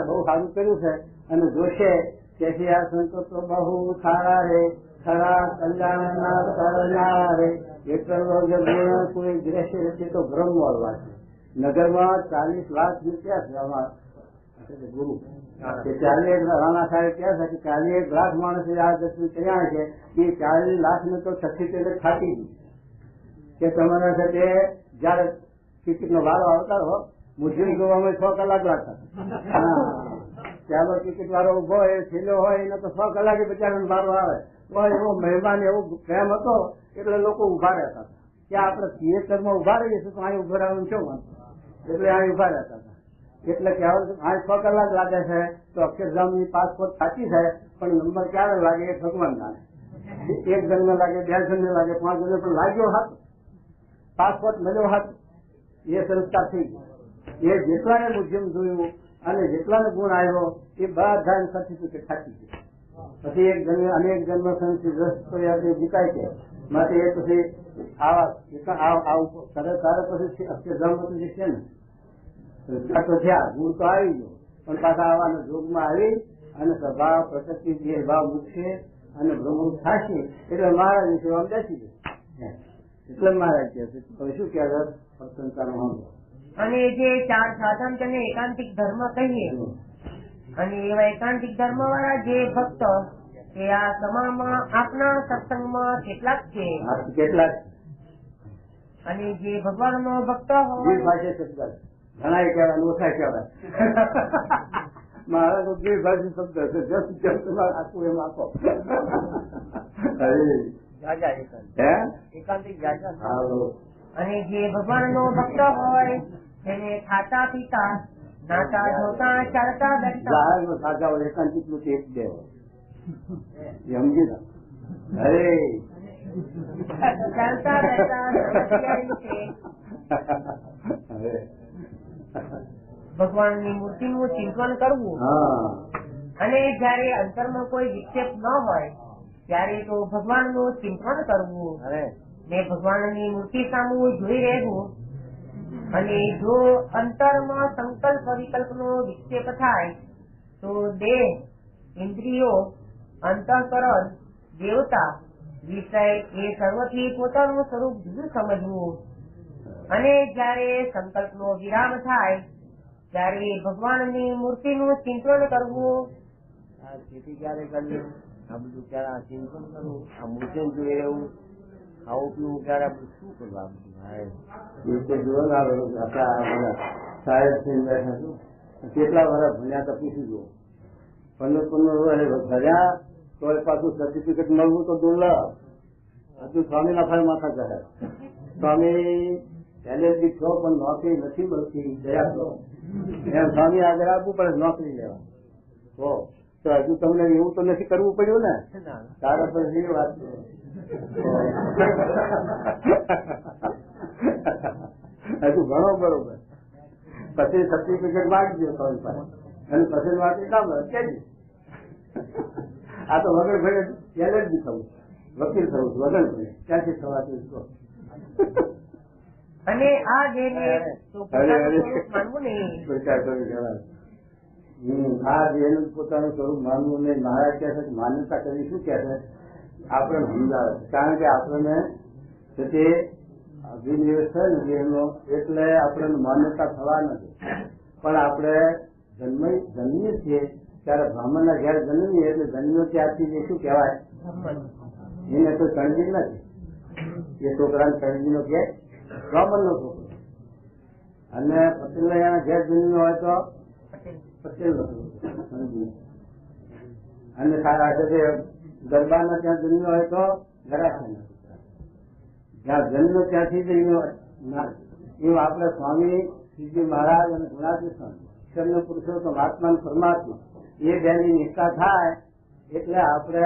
બહુ સારું કર્યું છે અને જોશે કે આ સંતો તો બહુ સારા રે, ખરા કલ્યાણ કરનાર રે. એટલો ગુણ કોઈ દ્રશ્ય રહેશે તો ભ્રમ મળવા છે. નગરમાં 40 લાખ રૂપિયા છે અમારા ગુરુ, 40 રાણા સાહેબ ક્યાં છે કે 40 લાખ માણસ આ દર્શન કર્યા છે. એ 40 લાખ ને તો સર્ટિફિકેટ થાકી ગઈ કે તમારા સાથે જયારે ટિકિટ નો ભાડો આવતા હો મુસ્લિમ જોવામાં 6 કલાક લાગતા. ચાલો ટિકિટ વાળો ઉભો એ છેલ્લો હોય એને તો 6 કલાકે બચારાનો ભાડો આવે. એવો મહેમાન એવો પ્રેમ હતો એટલે લોકો ઉભા રહેતા હતા કે આપણે થિયેટરમાં ઉભા રહીએ છીએ તો અહીં ઉભા રહેવાનું શું વાંધો, એટલે અહીં ઉભા રહેતા હતા. એટલે કહેવાય આ 6 કલાક લાગે છે તો અક્ષરધામની પાસપોર્ટ સાચી થાય પણ નંબર ક્યારે લાગે એ ભગવાન જાણે. 1 જણને લાગે, 2 જણને લાગે, 5 જણને પણ લાગ્યો હાથ, પાસપોર્ટ મળ્યો હાથ, એ સંસ્કાર થઈ ગયો. એ જેટલાને મ્યુઝિયમ જોયું અને જેટલાને ગુણ આવ્યો એ બધા સર્ટિફિકેટ સાચી ગયું. પછી એક જણ અનેક જન્મ સંસ્થી રસ્તો જીતાય છે માટે એ પછી તારે પછી અક્ષરધામ પછી છે ને સંસ્કાર તો થયા, ગુણ તો આવી ગયો પણ પાછા આવવાના જોગમાં આવી અને સ્વભાવ પ્રકૃતિ જે ભાવ મૂકશે અને બ્રહ્મ થશે એટલે મહારાજ સેવા બેસી ગયો. એટલે મહારાજ કહે છે હવે શું કહેવાય પ્રસન્નતાનો અનુભવ. અને જે 4 સાધન તેને એકાંતિક ધર્મ કહીએ અને એવા એકાંતિક ધર્મ વાળા જે ભક્ત એ આ સમામાં આપના સત્સંગમાં કેટલાક છે કેટલાક અને જે ભગવાન નો ભક્ત હોય ઘણા કહેવાય ઓછા કહેવાય. મારા તો દ્વિભાષી શબ્દ છે જસ તમારે આખું એમ આપો. અને જે ભગવાન નો ભક્ત હોય એને ખાતા પીતા નાતા ધોતા ચાલતા બેઠતા ખાતા હોય એકાંતિક નું ટેક દે સમજી ના અરે ચાલતા બેઠતા ભગવાન ની મૂર્તિ નું ચિંતન કરવું અને જયારે અંતરમાં કોઈ વિક્ષેપ ન હોય ત્યારે તો ભગવાન નું ચિંતન કરવું ને ભગવાન ની મૂર્તિ સામે જોઈ રહેવું. અને જો અંતરમાં સંકલ્પ વિકલ્પ નો વિક્ષેપ થાય તો દેહ, ઇન્દ્રિયો, અંતઃકરણ, દેવતા, વિષય એ સર્વથી પોતાનું સ્વરૂપ જુદું સમજવું. અને જયારે સંકલ્પ નો વિરામ થાય ત્યારે ભગવાનની મૂર્તિનું ચિંતન કરવું. આ ખેતી ક્યારે કરવી, આ બધું ક્યારે આ ચિંતન કરવું, આ મૂર્તિ જોઈ રહેવું, ખાવું પીવું ક્યારે આપણે શું કરવું, આ બધું જુઓ સાહેબ કેટલા વર્ષ ભણ્યા તો પૂછી જુઓ. 15 વર્ષ ભર્યા તો પાછું સર્ટિફિકેટ મળવું તો દુર્લભ. હજુ સ્વામીના ફળ માથા કહે સ્વામી પહેલેથી છો પણ નોકરી નથી મળતી દયા કરો એમ સ્વામી આગળ આપવું પડે નોકરી લેવા તો હજુ તમને એવું તો નથી કરવું પડ્યું ને તારા પછી વાત હજુ ઘણો બરોબર. પછી સર્ટિફિકેટ માંગજો સ્વામી પાસે અને પછી વાંચી કામ કેજી આ તો વગર ભણે ત્યારે જ બી થવું વકીલ થવું વગર ભણે ક્યાંથી થવાતું. અને આ જેને માનવું નહીં આ જેનું પોતાનું સ્વરૂપ માનવું નહીં. મહારાજ કહે છે માન્યતા કરવી શું કહે છે આપણે સમજાવે કારણ કે આપણને તે અભિનિવેશ છે ને જેનો એટલે આપણને માન્યતા થવા નથી. પણ આપણે જન્મીએ છીએ ત્યારે બ્રાહ્મણના ઘેર જન્મીએ એટલે જન્મ્યો ત્યારથી એ શું કહેવાય એને કોઈ કણજી નથી. એ છોકરાને કણજી નો ઘેર બ્રાહ્મણ નો છોકરો અને પટેલ ઘેર જન્મ્યો હોય તો પટેલ નો છોકરો અને સારા ગરબાના ત્યાં જન્મ્યો હોય તો ગરાસી જ્યાં જન્મ ત્યાંથી જ એવું આપણે સ્વામી શ્રીજી મહારાજ અને ગુણાતી સ્વામી ઈશ્વરના પુરુષોત્તમ આત્મા પરમાત્મા એ બેની નિષ્ઠા થાય એટલે આપણે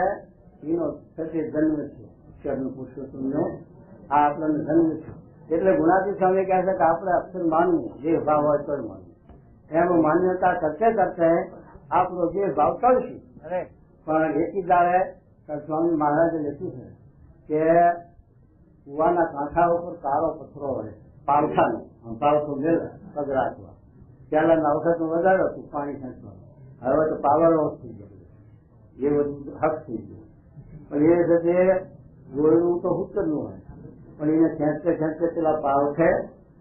એનો સત્ય જન્મ છે. ઈશ્વરનું પુરુષોત્તમ નો આ આપણને જન્મ છે. એટલે ગુણાતી સ્વામી કહે છે કે આપણે અક્ષર માનવું જે ભાવ હોય તો માનવું. એમ માન્યતા કરતે કરતે આપણો જે ભાવ કરશું. પણ એકી દાડે સ્વામી મહારાજે લખ્યું છે કે કુવાના કાંઠા ઉપર કાળો પથ્થરો હોય પાવઠાનો પાવઠો મેળવે પગ રાખવા. પહેલા અવસર વધારે હતું પાણી ખેંચવાનું, હવે તો પાવર ઓફ થઈ ગયું એ બધું હક થઈ ગયું. પણ એ જતે ગોળનું તો હુકરનું હોય પણ એને ખેંચતે ખેંચતે પેલા પાવઠે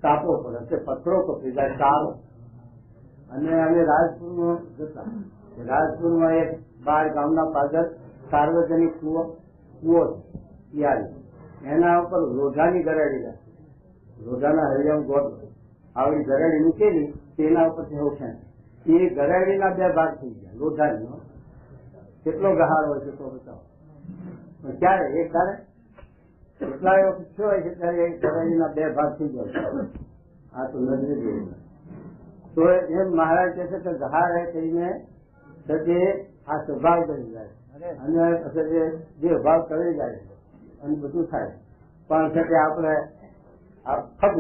કાપવો પડે તે પથ્થરો કપી જાય કાળો. અને અમે રાજપુરમાં જતા રાજપુરમાં એક 12 ગામના પાછળ સાર્વજનિક કુવો યારી એના ઉપર રોઢાની ગરાડી રાખી રોઢાના હરિયામ ગોળ આવડી ગરાડી મૂકેલી તેના ઉપરથી એવું ખેંચ. એ ગરાડીના 2 ભાગ થઈ ગયા. લોઢાનો કેટલો ગહાડ હોય છે તો બતાવો. પણ ક્યારે એક તારે એટલા વખત શું હોય છે ત્યારે એક ગરાડીના 2 ભાગ થઈ જાય. આ તો નજરે જોયું. તો એમ મહારાજ કહે છે કે ગહાડ કહીને સજે આ સ્વભાવ બની જાય અને પછી જે ભાવ કરી જાય અને બધું થાય. પણ છે આપણે આ ખપ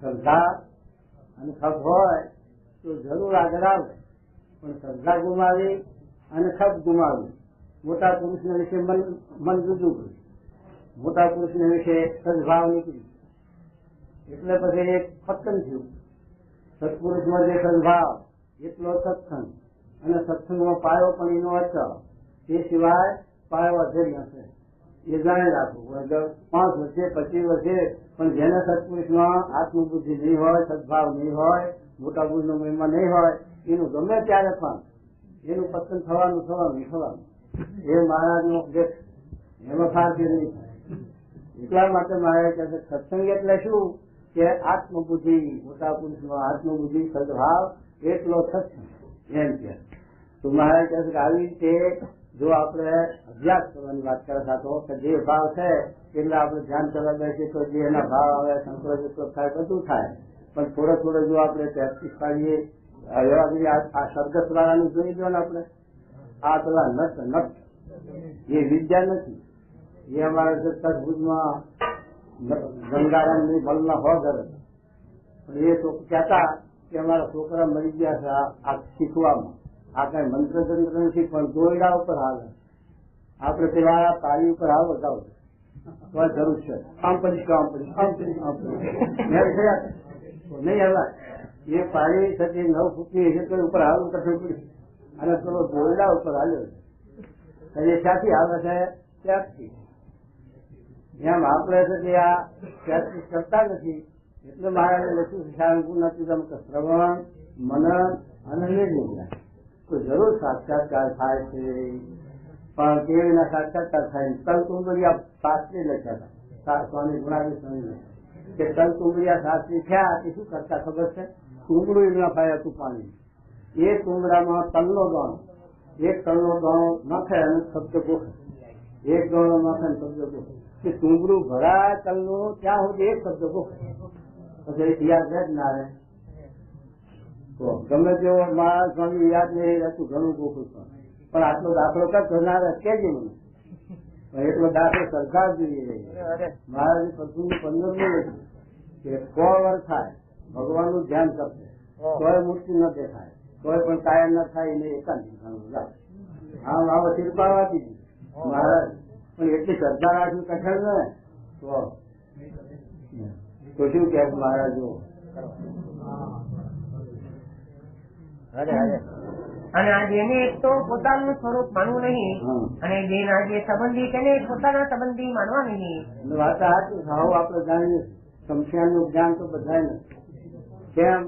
શ્રદ્ધા અને ખપ હોય તો જરૂર આગળ આવે. પણ શ્રદ્ધા ગુમાવી અને ખપ ગુમાવી. મોટા પુરુષના વિશે મન જુદું કર્યું. મોટા પુરુષના વિશે સદભાવ નીકળી એટલે પછી એક પતન થયું. સત્પુરુષમાં જે સદભાવ એટલો સત્સંગ અને સત્સંગમાં પાયો પણ એનો અચળ. તે સિવાય પાયો અધેરી હશે એ જાણી રાખવું. 5 વર્ષે 25 વર્ષે પણ જેને સત્પુરુષમાં આત્મબુદ્ધિ નહીં હોય, સદભાવ નહીં હોય, મોટા પુરુષનો મહિમા નહીં હોય, એનું ગમે ત્યારે પણ એનું પતન થવાનું. એ મહારાજનો ઉપદેશ એમાં ફારતી નહીં થાય. એટલા માટે મહારાજ કહે છે સત્સંગ એટલે શું કે આત્મબુદ્ધિ, મોટા પુરુષમાં આત્મબુદ્ધિ સદભાવ એટલો સત્સંગ એમ કે. તો મહારાજ કહે છે કે આવી રીતે જો આપણે અભ્યાસ કરવાની વાત કરે તો કે જે ભાવ છે એટલે આપણે ધ્યાન કરવા બેસીએ તો જે એના ભાવ આવે સંતોષ જેટલો થાય બધું થાય. પણ થોડો જો આપણે પ્રેક્ટિસ કરીએ એવા બધી આ સરગસ વાળાનું જોઈ દો ને આપણે આ પેલા નટ એ વિદ્યા નથી. એ અમારા ભુજમાં ગંગારામની બલના હોગર પણ એ તો કહેતા કે અમારા છોકરા મરી ગયા છે આ શીખવામાં. આ કઈ મંત્ર તંત્ર નથી પણ દોરડા ઉપર હાલે. આપણે પેલા તાળી ઉપર હાલ બતાવો તો જરૂર છે. આમ કરીશ નહીં હલા એ પાણી થતી 9 ફૂટની હશે તો ઉપર હાલ કરવું પડે. અને પેલો દોરડા ઉપર હાલ્યો છે એ ક્યાંથી આવે છે ત્યાંથી. એમ આપણે છે આ પ્રેક્ટિસ કરતા નથી એટલે મહારાજે લખ્યું શાંકું નથી તમે શ્રવણ મનન અને નિર્ણય તો જરૂર સાક્ષાત્કાર થાય છે. પણ કેવીના સાક્ષાત્કાર થાય તલકુંબરિયા શાસ્ત્રી લખ્યા હતા સ્વામી ગુણાજી સ્વામી કે તલકુંબરિયા શાસ્ત્રી થયા એ શું કરતા ખબર છે? કુંબડું એમના ફાયા હતું પાણી. એ કુંબડામાં તલનો દાણો, એક તલનો દાણો નાખે અને શબ્દ ગોખે, એક દાણો નાખે અને શબ્દ ગોખે. કે કુંબડું ભરાય તલનું ત્યાં સુધી એક શબ્દ ગોખે પછી યાદ રહે જ ના રહે. તો ગમે તેવો મારા સ્વામી યાદ નહીં રહેતું ઘણું ગોખું પણ આટલો દાખલો કરતો ના રહે કેજે મને. એટલો દાખલો સરકાર જોઈએ. મહારાજ પ્રભુ 15 કે 100 વર્ષ થાય ભગવાનનું ધ્યાન કરશે તોય મૂર્તિ ન દેખાય, તોય પણ કાયમ ન થાય એને એકાંત આમ આવો શિરપાવા દીધી મહારાજ. પણ એટલી શ્રદ્ધા રાખવી કઠણ ને તો શું કે મહારાજો. અને આ જેને એક તો પોતાનું સ્વરૂપ માનવું નહીં અને જેના જે સંબંધી તેને પોતાના સંબંધી માનવા નહીં. વાત સાચી સાવ આપણે જાણીએ સમસ્યાનું જ્ઞાન તો બધા નથી. કેમ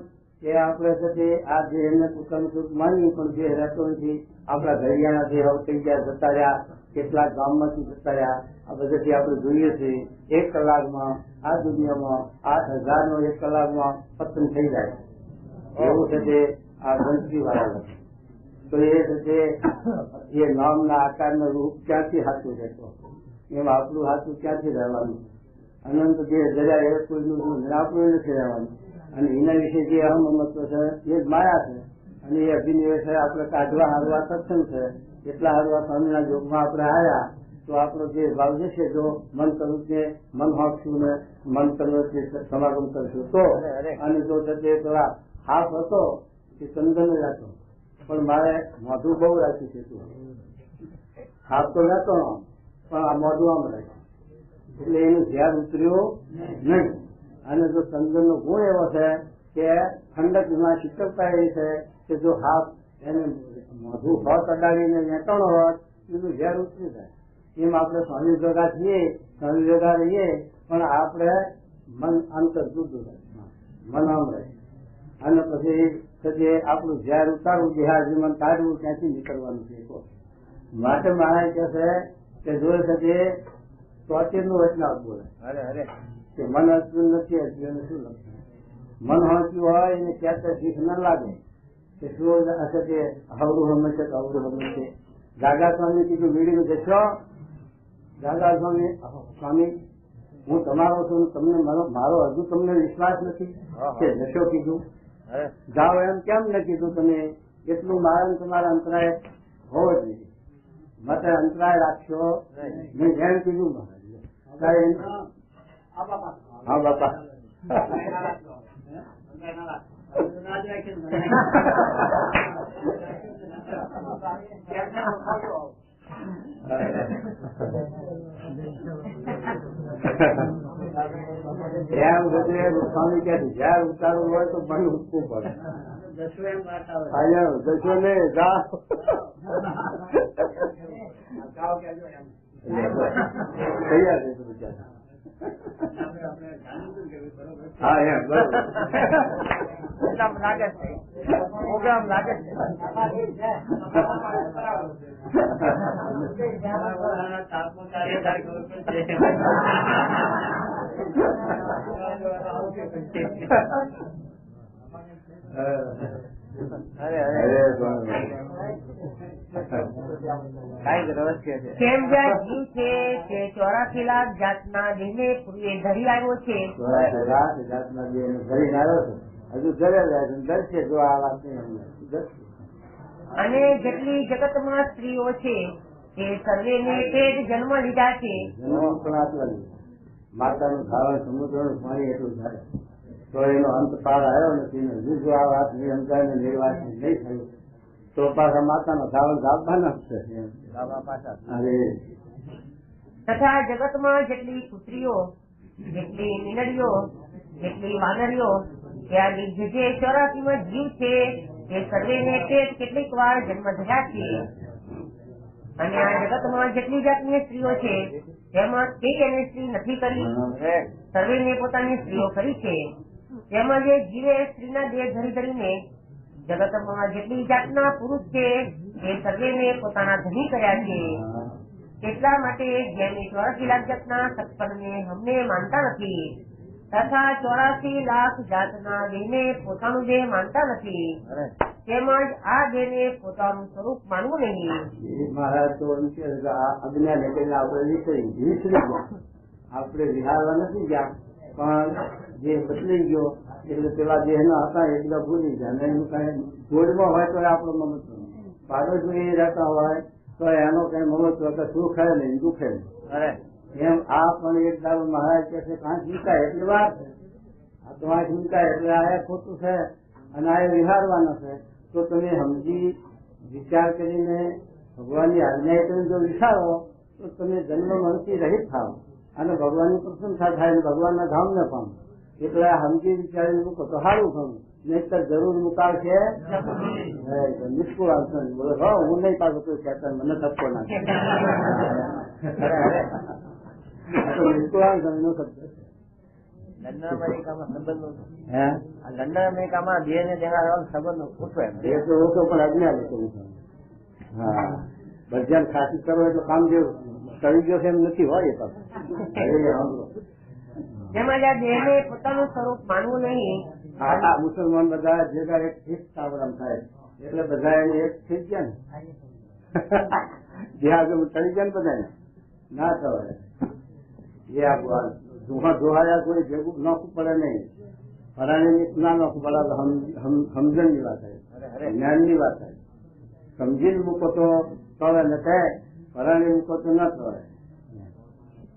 કે આપણે સાથે આ જે એમને પોતાનું સ્વરૂપ માન્યું પણ જે રહેતો નથી. આપણા ઘડિયાળાથી હવે થઈ ગયા જતા રહ્યા, કેટલાક ગામમાંથી જતા રહ્યા. આ બધાથી આપણે જોઈએ છીએ 1 કલાકમાં આ દુનિયામાં 8000 નો 1 કલાકમાં પતન થઈ જાય. એવું છે તે આ ગણતરી વાળા તો એ છે એ નામના આકારનો રૂપ ક્યાંથી હાથું રહેતો એમ આપણું હાથું ક્યાંથી રહેવાનું. અનંત જે જરા એ કોઈનું આપણું નથી રહેવાનું. અને એના વિશે જે અહમત્વ છે એ જ માયા છે અને એ અભિનય છે આપણે કાઢવા હારવા સત્સંગ છે. એટલા હારવા સ્વામીના યોગમાં આપણે આવ્યા તો આપણો જે ભાવ જશે જો મન કરવું છે મન હોકશું ને મન કરવું સમાગમ કરશું તો. અને જો તે પેલા હાફ હતો એ ચંદન જ હતો પણ મારે મોઢું બહુ રાખ્યું છે. તું હાફ તો રહેતો પણ આ મોઢું આમ રાખ્યું એટલે એનું ઝેર ઉતર્યું નહીં. અને જો ચંદન નો ગુણ એવો છે કે ઠંડક માં શીતળતા એવી છે કે જો હાથ એને મોઢું હોત અડાડીને વેચાણો હોત એનું ઝેર ઉતરી જાય. એમ આપણે સ્વામી ભેગા છીએ, સ્વામી ભેગા રહીએ પણ આપણે મન અંતર જુદું રહે, મન આમ રહે. અને પછી આપણું ઝેર ઉતારવું દેહાજી મન કાઢવું ક્યાંથી નીકળવાનું છે. માટે મહારાજ કહે છે કે જોઈ શકે 73 નું વચનાવત બોલે કે મન અર્જુન નથી, અર્જુન શું લક્ષણ મન હોંચ્યું હોય એને ક્યાં તો શીખ ન લાગે કે શું હશે કે હવડું હમે છે કે અવડું હમે છે. જાગા સ્વામી કીધું વીડીનું જશો, જાગા સ્વામી હું તમારો છું, તમને મારો હજુ તમને વિશ્વાસ નથી કે જશો કીધું, જાઓ એમ કેમ ન કીધું તમે? એટલું મારા તમારા અંતરાય હોવો જોઈએ, માટે અંતરાય રાખશો મેં એમ કીધું. હા બાપા એમ બધે સ્વામી ક્યાંથી ઝેર ઉતારવું હોય તો મને ઉઠવું પડે. જશો ને જાઓ તૈયાર છે બિચારા. હા એમ બરોબર લાગે છે પ્રોગ્રામ લાગે છે. કેમ જ્યાં જીવ છે તે 84 લાખ જાતના દેહને પૂર્વે ધરી આવ્યો છે. 84 જાતના દેહને ધરીને આવ્યો છે, હજુ ઘરે દર્શે જો આ વાત અને જેટલી જગતમાં સ્ત્રીઓ છે તે સર્વેને તે જ જન્મ લીધા છે. જન્મ પણ આટલા માતાનું ખાવાનું સમુદ્રનું પાણી એટલું થાય તો એનો અંત પાર આવ્યો નથી ને હજુ જો આ વાત સમજાય ને નિર્વાચ નહીં થયું તો પાછા માતાનો ધાવણ ધાવવાના જ છે. તથા જગતમાં જેટલી પુત્રીઓ, જેટલી મીનડીઓ, જેટલી વાનરીઓ, ત્યાંની જે 84 માં જીવ છે તે સર્વેને તે કેટલીક વાર જન્મ થયા છે. અને આ જગતમાં જેટલી જાતની સ્ત્રીઓ છે તેમાં તે એને સ્ત્રી નથી કરી, સર્વેને પોતાની સ્ત્રીઓ કરી છે. તેમાં જે જીવે સ્ત્રીના દેહ ધરી ધરીને જગતમાં જેટલી જાતના પુરુષ છે તે સર્વેને પોતાના ધની કર્યા છે. એટલા માટે જેની 84 લાખ જાતના સત્પન્નને અમને માનતા નથી તથા 84 લાખ જાતના દેહને પોતાનું દેહ માનતા નથી, તેમજ આ દેહને પોતાનું સ્વરૂપ માનવું નહીં. મહારાજ તો અજ્ઞાન એટલે આપણે વિસરી ગયા, આપણે વિહારવા નથી ગયા પણ જે બદલી ગયો એટલે પેલા દેહ ના હતા એ બધા ભૂલી ગયા. એનું કઈ જોડમાં હોય તો આપણો મમત્વ, પાડોશી રહેતા હોય તો એનો કઈ મમત્વ કે સુખ હે નહીં દુઃખ હે એમ. આ પણ એક દાડો મહારાજ કે છે કાંચ મૂકાય એટલે વાત, આ તો આંખ મૂકાય એટલે આ ખોટું છે અને આ વિહારવાનો છે. તો તમે સમજી વિચાર કરીને ભગવાનની આજ્ઞા કરીને જો વિચારો તો તમે જન્મ મનથી રહિત થાવ અને ભગવાનની પ્રશંસા થાય અને ભગવાનના ધામને પામો. એટલે સમજી વિચારીને મૂકો તો સારું થયું, નહીતર જરૂર મુકાવશે નિષ્કુળ આવશે. બોલો હું નહીં પાછો કોઈ કહેતા મને થતો ના નિષ્કુળ આવશે એનો શબ્દ. લંડન અમેરિકામાં સંબંધો લંડન અમેરિકામાં બે ને તેના સંબંધો ઉઠવે એ તો ઓછો પણ અજ્ઞાન કરું. હા બધાને ખાસી કરો એટલે કામ જેવું કરી ગયો છે એમ નથી હોય. જેમાં આ દેહને પોતાનું સ્વરૂપ માનવું નહીં. આ મુસલમાન બધા ભેગા એક તાવરામ થાય એટલે બધા એને એક થઈ ગયા ને જે આગળ ચડી ગયા ને બધા ના થવાય. જે આ જોહાયા કોઈ ભેગું નાખવું પડે નહીં, ફરાણી ના નાખવું પડે. સમજણ ની વાત થાય, જ્ઞાન ની વાત થાય. સમજીને મૂકો તો તળે ન થાય, ફરાણી મૂકો તો ના થવાય.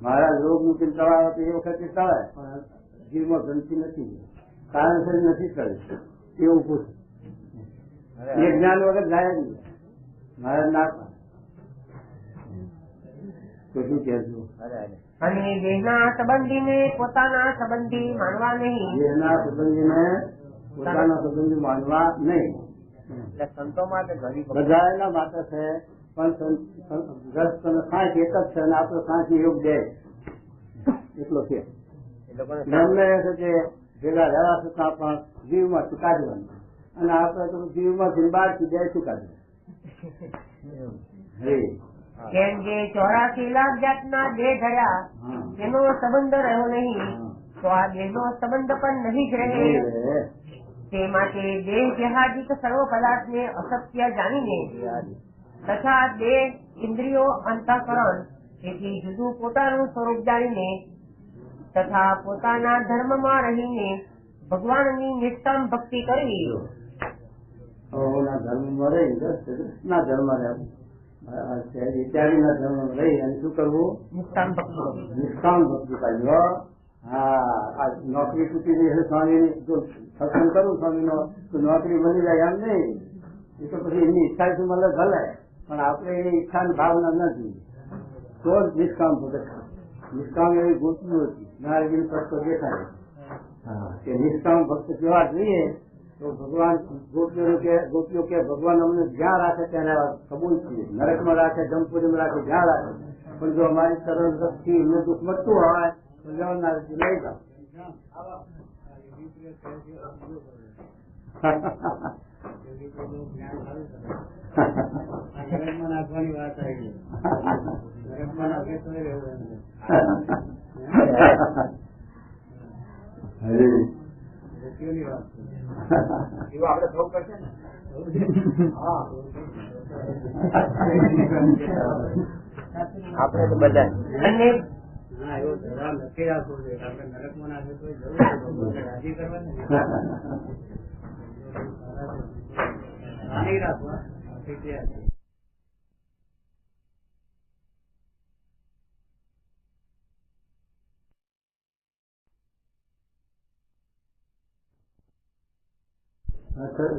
મારા રોગ મૂકીને તળાવે તો એ વખતે તળાય પણ જીવમાં ગ્રંથિ નથી, કારણસર નથી તળે એવું પૂછે. એ જ્ઞાન વગર જાય નહીં. મારે ના તો શું કહેશું? અને દેહના સંબંધીને પોતાના સંબંધી માનવા નહીં. દેહના સંબંધીને પોતાના સંબંધી માનવા નહીં. સંતો માટે બધા એના માટે છે પણ ગ્રસ્ત અને સાંજ એક જ છે અને આપણો સાંજ યોગ દે એટલો છે. એમને એ છે કે ભેગા રહેવા છતાં પણ જીવમાં ચુકાડવાનું અને આપણે તો જીવમાં બહાર થી બે ચુકાડવું. કેમ કે 84 લાખ જાતના દેહ ધર્યા તેનો સંબંધ રહ્યો નહીં તો આ દેહનો સંબંધ પણ નહીં જ રહે. તે માટે દેહ જેહાદિક સર્વ પદાર્થને અસત્ય જાણીને તથા દેહ ઇન્દ્રિયો અંતઃકરણ તેથી જુદું પોતાનું સ્વરૂપ જાણીને તથા પોતાના ધર્મમાં રહીને ભગવાનની નિષ્કામ ભક્તિ કરવી. ધર્મમાં રહી કૃષ્ણના ધર્મ રહેવું, ઇત્યાદિના ધર્મ રહી અને શું કરવું? નિષ્કામ ભક્તિ. નિષ્કામ ભક્તિ કરવી. હા, નોકરી છૂટી ગઈ છે સ્વામીની, જો સત્સંગ કરું સ્વામીનો તો નોકરી મળી જાય એમ નહીં. એ તો પછી એની ઈચ્છા શું મળે ભલે, પણ આપણે એની ઈચ્છાની ભાવના નથી તો જ નિષ્કામ ભગત. નિષ્કામ એવી ગોતવું હતી નારાયણ પ્રશ્નો દેખાય કે નિષ્કામ ભક્ત કેવા જોઈએ તો ભગવાન ગોપીઓ કે ભગવાન અમને જ્યાં રાખે ત્યાં કબૂલ છીએ, નરકમાં રાખે, જમપુરીમાં રાખે, જ્યાં રાખે, પણ જો અમારી સરળ ભક્તિ એમને દુઃખ મળતું હોય તો જવાના લઈ જાઓ. નાખવાની વાત આવી આપડે સૌ કરશે ને. આપણે તો બધા એવો ધરાવ નક્કી રાખવો જોઈએ. આપડે નરકમાં નાખે તો જરૂર રાજી કરવાની રાખવા.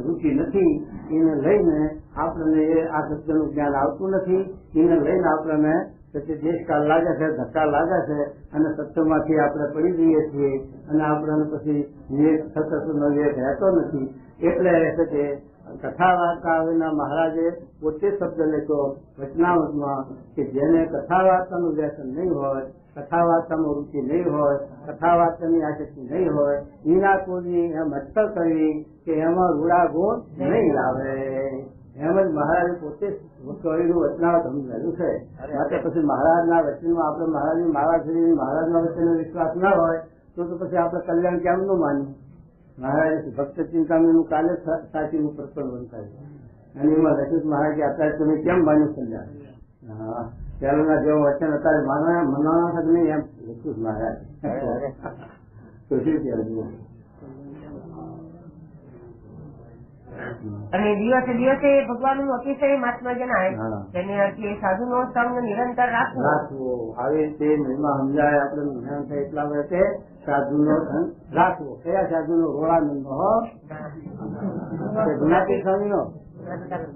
રૂચિ નથી એને લઈને આપણને આ સત્યનું જ્ઞાન આવતું નથી. એને લઈને આપણને દેશકાળ લાગે છે, ધક્કા લાગે છે અને સત્યમાંથી આપણે પડી જઈએ છીએ અને આપણને પછી સત્સંગનો વિવેક રહેતો નથી. એટલે છે કે કથા વાર્તા વિના મહારાજે પોતે શબ્દ લખ્યો વચનામૃતમાં કે જેને કથા વાર્તાનું વ્યસન નહીં હોય, કથા વાર્તામાં રૂચિ નહીં હોય, કથા વાર્તાની આસક્તિ નહીં હોય, એના કોઈની એમ અટકલ કરવી કે એમાં રૂડા ગુણ નહીં લાવે. એમ જ મહારાજે પોતે કવિનું વચનાવત સમજાવ્યું છે. માટે પછી મહારાજના વચનમાં આપણે મહારાજની માળા ફેરી મહારાજના વચનનો વિશ્વાસ ના હોય તો પછી આપણે કલ્યાણ કેમ નું માન્યું? મહારાજે ભક્ત ચિંતામણીનું કાલે સાચીનું પ્રકરણ બંધાયું અને એમાં લખ્યું મહારાજે અત્યારે તમે કેમ માન્યું કલ્યાણ? હા, પહેલાના જેવું વચન અત્યારે મનાવવા શકે નહીં એમ લખ્યું મહારાજ. તો શું કહેવું? અને દિવસે દિવસે ભગવાનનું અતિશય મહાત્મા જણાય તેને અર્થે સાધુનો સંગ નિરંતર રાખવો. આવી રીતે મહિમા સમજાય આપણે જ્ઞાન થાય એટલા માટે સાધુનો સંગ રાખવો. કયા સાધુનો? રોળાનંદ નો ગુણાતી સ્વામીનો.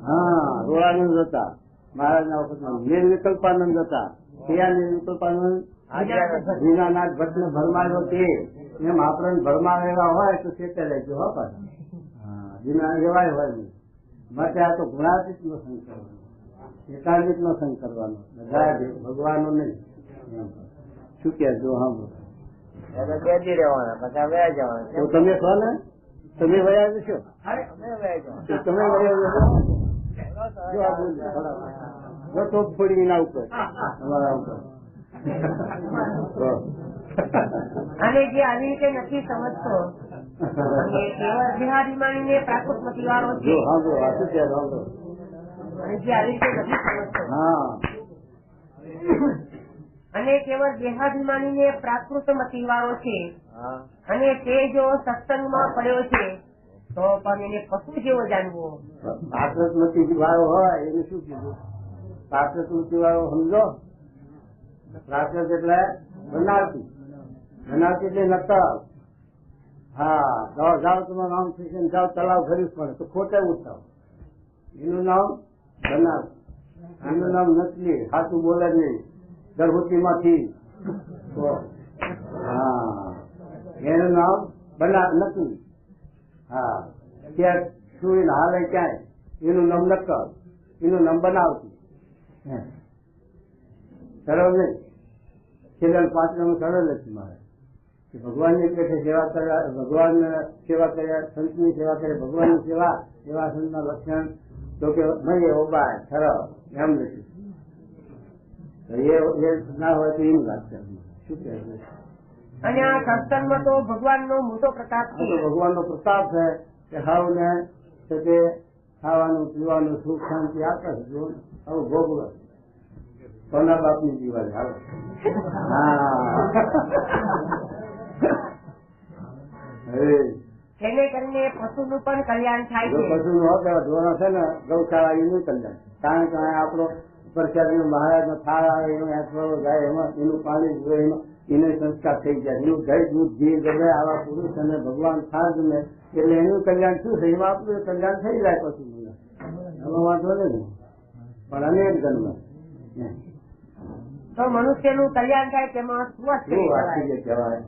હા, રોળાનંદ હતા મહારાજના વખતમાં. નિર્વિકલ્પાનંદ હતા. કયા નિર્વિકલ્પાનંદ? દીનાનાથ ભટ્ટ ને ભરમાયો તે. એમ આપણને ભરમાવેલા હોય તો ચેતે રહેજો હો પાછા. એવાય હોય નહીં. માટે આ તો ગુણાતીત નો સંગ કરવાનો, એકાંતિક નો સંગ કરવાનો, બધા ભગવાનનો નહીં. શું કે જો બેસી રહેવાના પછી વ્યા જવાના. તો તમે છો ને, તમે વયા જશો, તમે વયા જશો. જો આ બોલ તો ફોડી ના ઉપર તમારા ઉપર. અને જે આવી રીતે નથી સમજતો કેવળ બિહારી માનીને પ્રાકૃતમતી વાળો છે. અને જે આવી રીતે નથી સમજતો અને કેવળ દેહાભિમાનીને પ્રાકૃતમતી વાળો છે અને તે જો સત્સંગમાં પડ્યો છે તો પણ એને પશુ જેવો જાણવો. પ્રાકૃતમતી વાળો હોય એને શું કીધું? પ્રાકૃતમતી વાળો સમજો. પ્રાકૃત એટલે બનાવતી, બનાવતી એટલે નકલ. હા, જાઓ તમારું નામ થશે જાઓ તલાવ ભરી પડે તો ખોટે ઉઠાવ. એનું નામ બનાવ, એનું નામ નકલી, સાચું બોલે નહીં, ગર્ભવતી માંથી. હા, એનું નામ નકલી. હા, ક્યાંક સુઈ હાલે ક્યાંય એનું નામ નકલ, એનું નામ બનાવતી. સરળ નહીં. છેલ્લા 5 નામ સરળ નથી મારે. ભગવાનની પેટે સેવા કર્યા, ભગવાન સેવા કર્યા, સંતની સેવા કરે, ભગવાનની સેવા એવા સંતના લક્ષણ તો કે નહીં એવો બાય સરળ એમ નથી. એ ના હોય તો એમ લાગશે. શું કહે અને આ સત્સંગમાં તો ભગવાનનો મોટો પ્રતાપ આ છે. તો ભગવાનનો પ્રતાપ છે કે હાવને છે તે ખાવાનું પીવાનું સુખ શાંતિ આપે છે. જો આવું ભોગવે કોના બાપની દિવાળી આવે. જેને કરીને પશુનું પણ કલ્યાણ થાય જો છે. પશુ નો ઢોરો છે ને ગૌશાળા એનું કલ્યાણ. કારણ કે આપણો પ્રસાદી મહારાજ નો થાળ આવે એનો યાત્રાઓ જાય એમાં એનું પાણી જુએ એમાં એને સંસ્કાર થઈ જાય. એનું દહીં દૂધ ઘી ગમે આવા પુરુષ અને ભગવાન થાળ ગમે એટલે એનું કલ્યાણ શું છે એમાં આપણું કલ્યાણ થઈ જાય. પશુ એમાં વાંધો નહીં પણ અનેક જન્મ તો મનુષ્યનું કલ્યાણ થાય તેમાં શું વાંચી કહેવાય.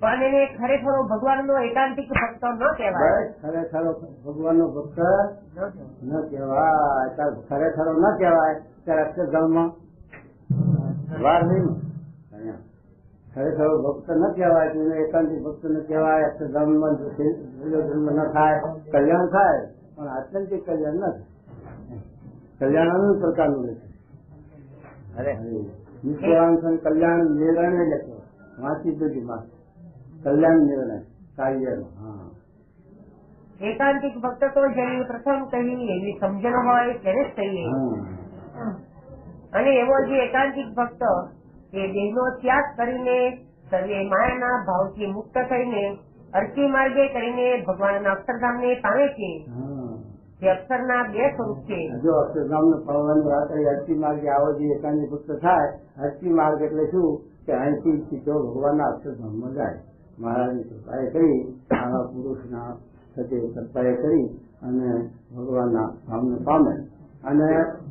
પણ એને ખરેખર ભગવાનનો એકાંતિક ભક્ત ન કહેવાય. ખરેખર ભગવાનનો ભક્ત ન કહેવાય. ખરેખર ન કહેવાય ત્યારે અક્ષરધામમાં વાર નહીં. ખરેખર ભક્ત ન કહેવાય તો એને એકાંતિક ભક્ત ન કહેવાય. અક્ષરધામમાં જન્મ ન થાય કલ્યાણ થાય પણ આત્યંતિક કલ્યાણ ન થાય. કલ્યાણ અનેક પ્રકારનું રહેશે. નિશ્ચયાંશન કલ્યાણ નિર્ણય લખો વાંચી દીધી માં કલ્યાણ નિર્ણય કાર્ય. એકાંતિક ભક્ત તો જેની પ્રથમ કહી એવી સમજણ હોય તેને જ કહીએ. અને એવો જે એકાંતિક ભક્ત એ દેહનો ત્યાગ કરીને સર્વે માયાના ભાવથી મુક્ત થઈને અર્ચી માર્ગે કરીને ભગવાનના અક્ષરધામને પામે છે. જે અક્ષરના બે સ્વરૂપ છે. જો અક્ષરધામને પામવાની વાત કરી અર્ચી માર્ગે આવો જે એકાંતિક ભક્ત થાય. અર્ચી માર્ગ એટલે શું કે અહીંથી સીધો ભગવાનના અક્ષરધામમાં જાય. મહારાજની કૃપાએ કરી આવા પુરુષના સાથે કૃપાએ કરી અને ભગવાનના ધામને પામે. અને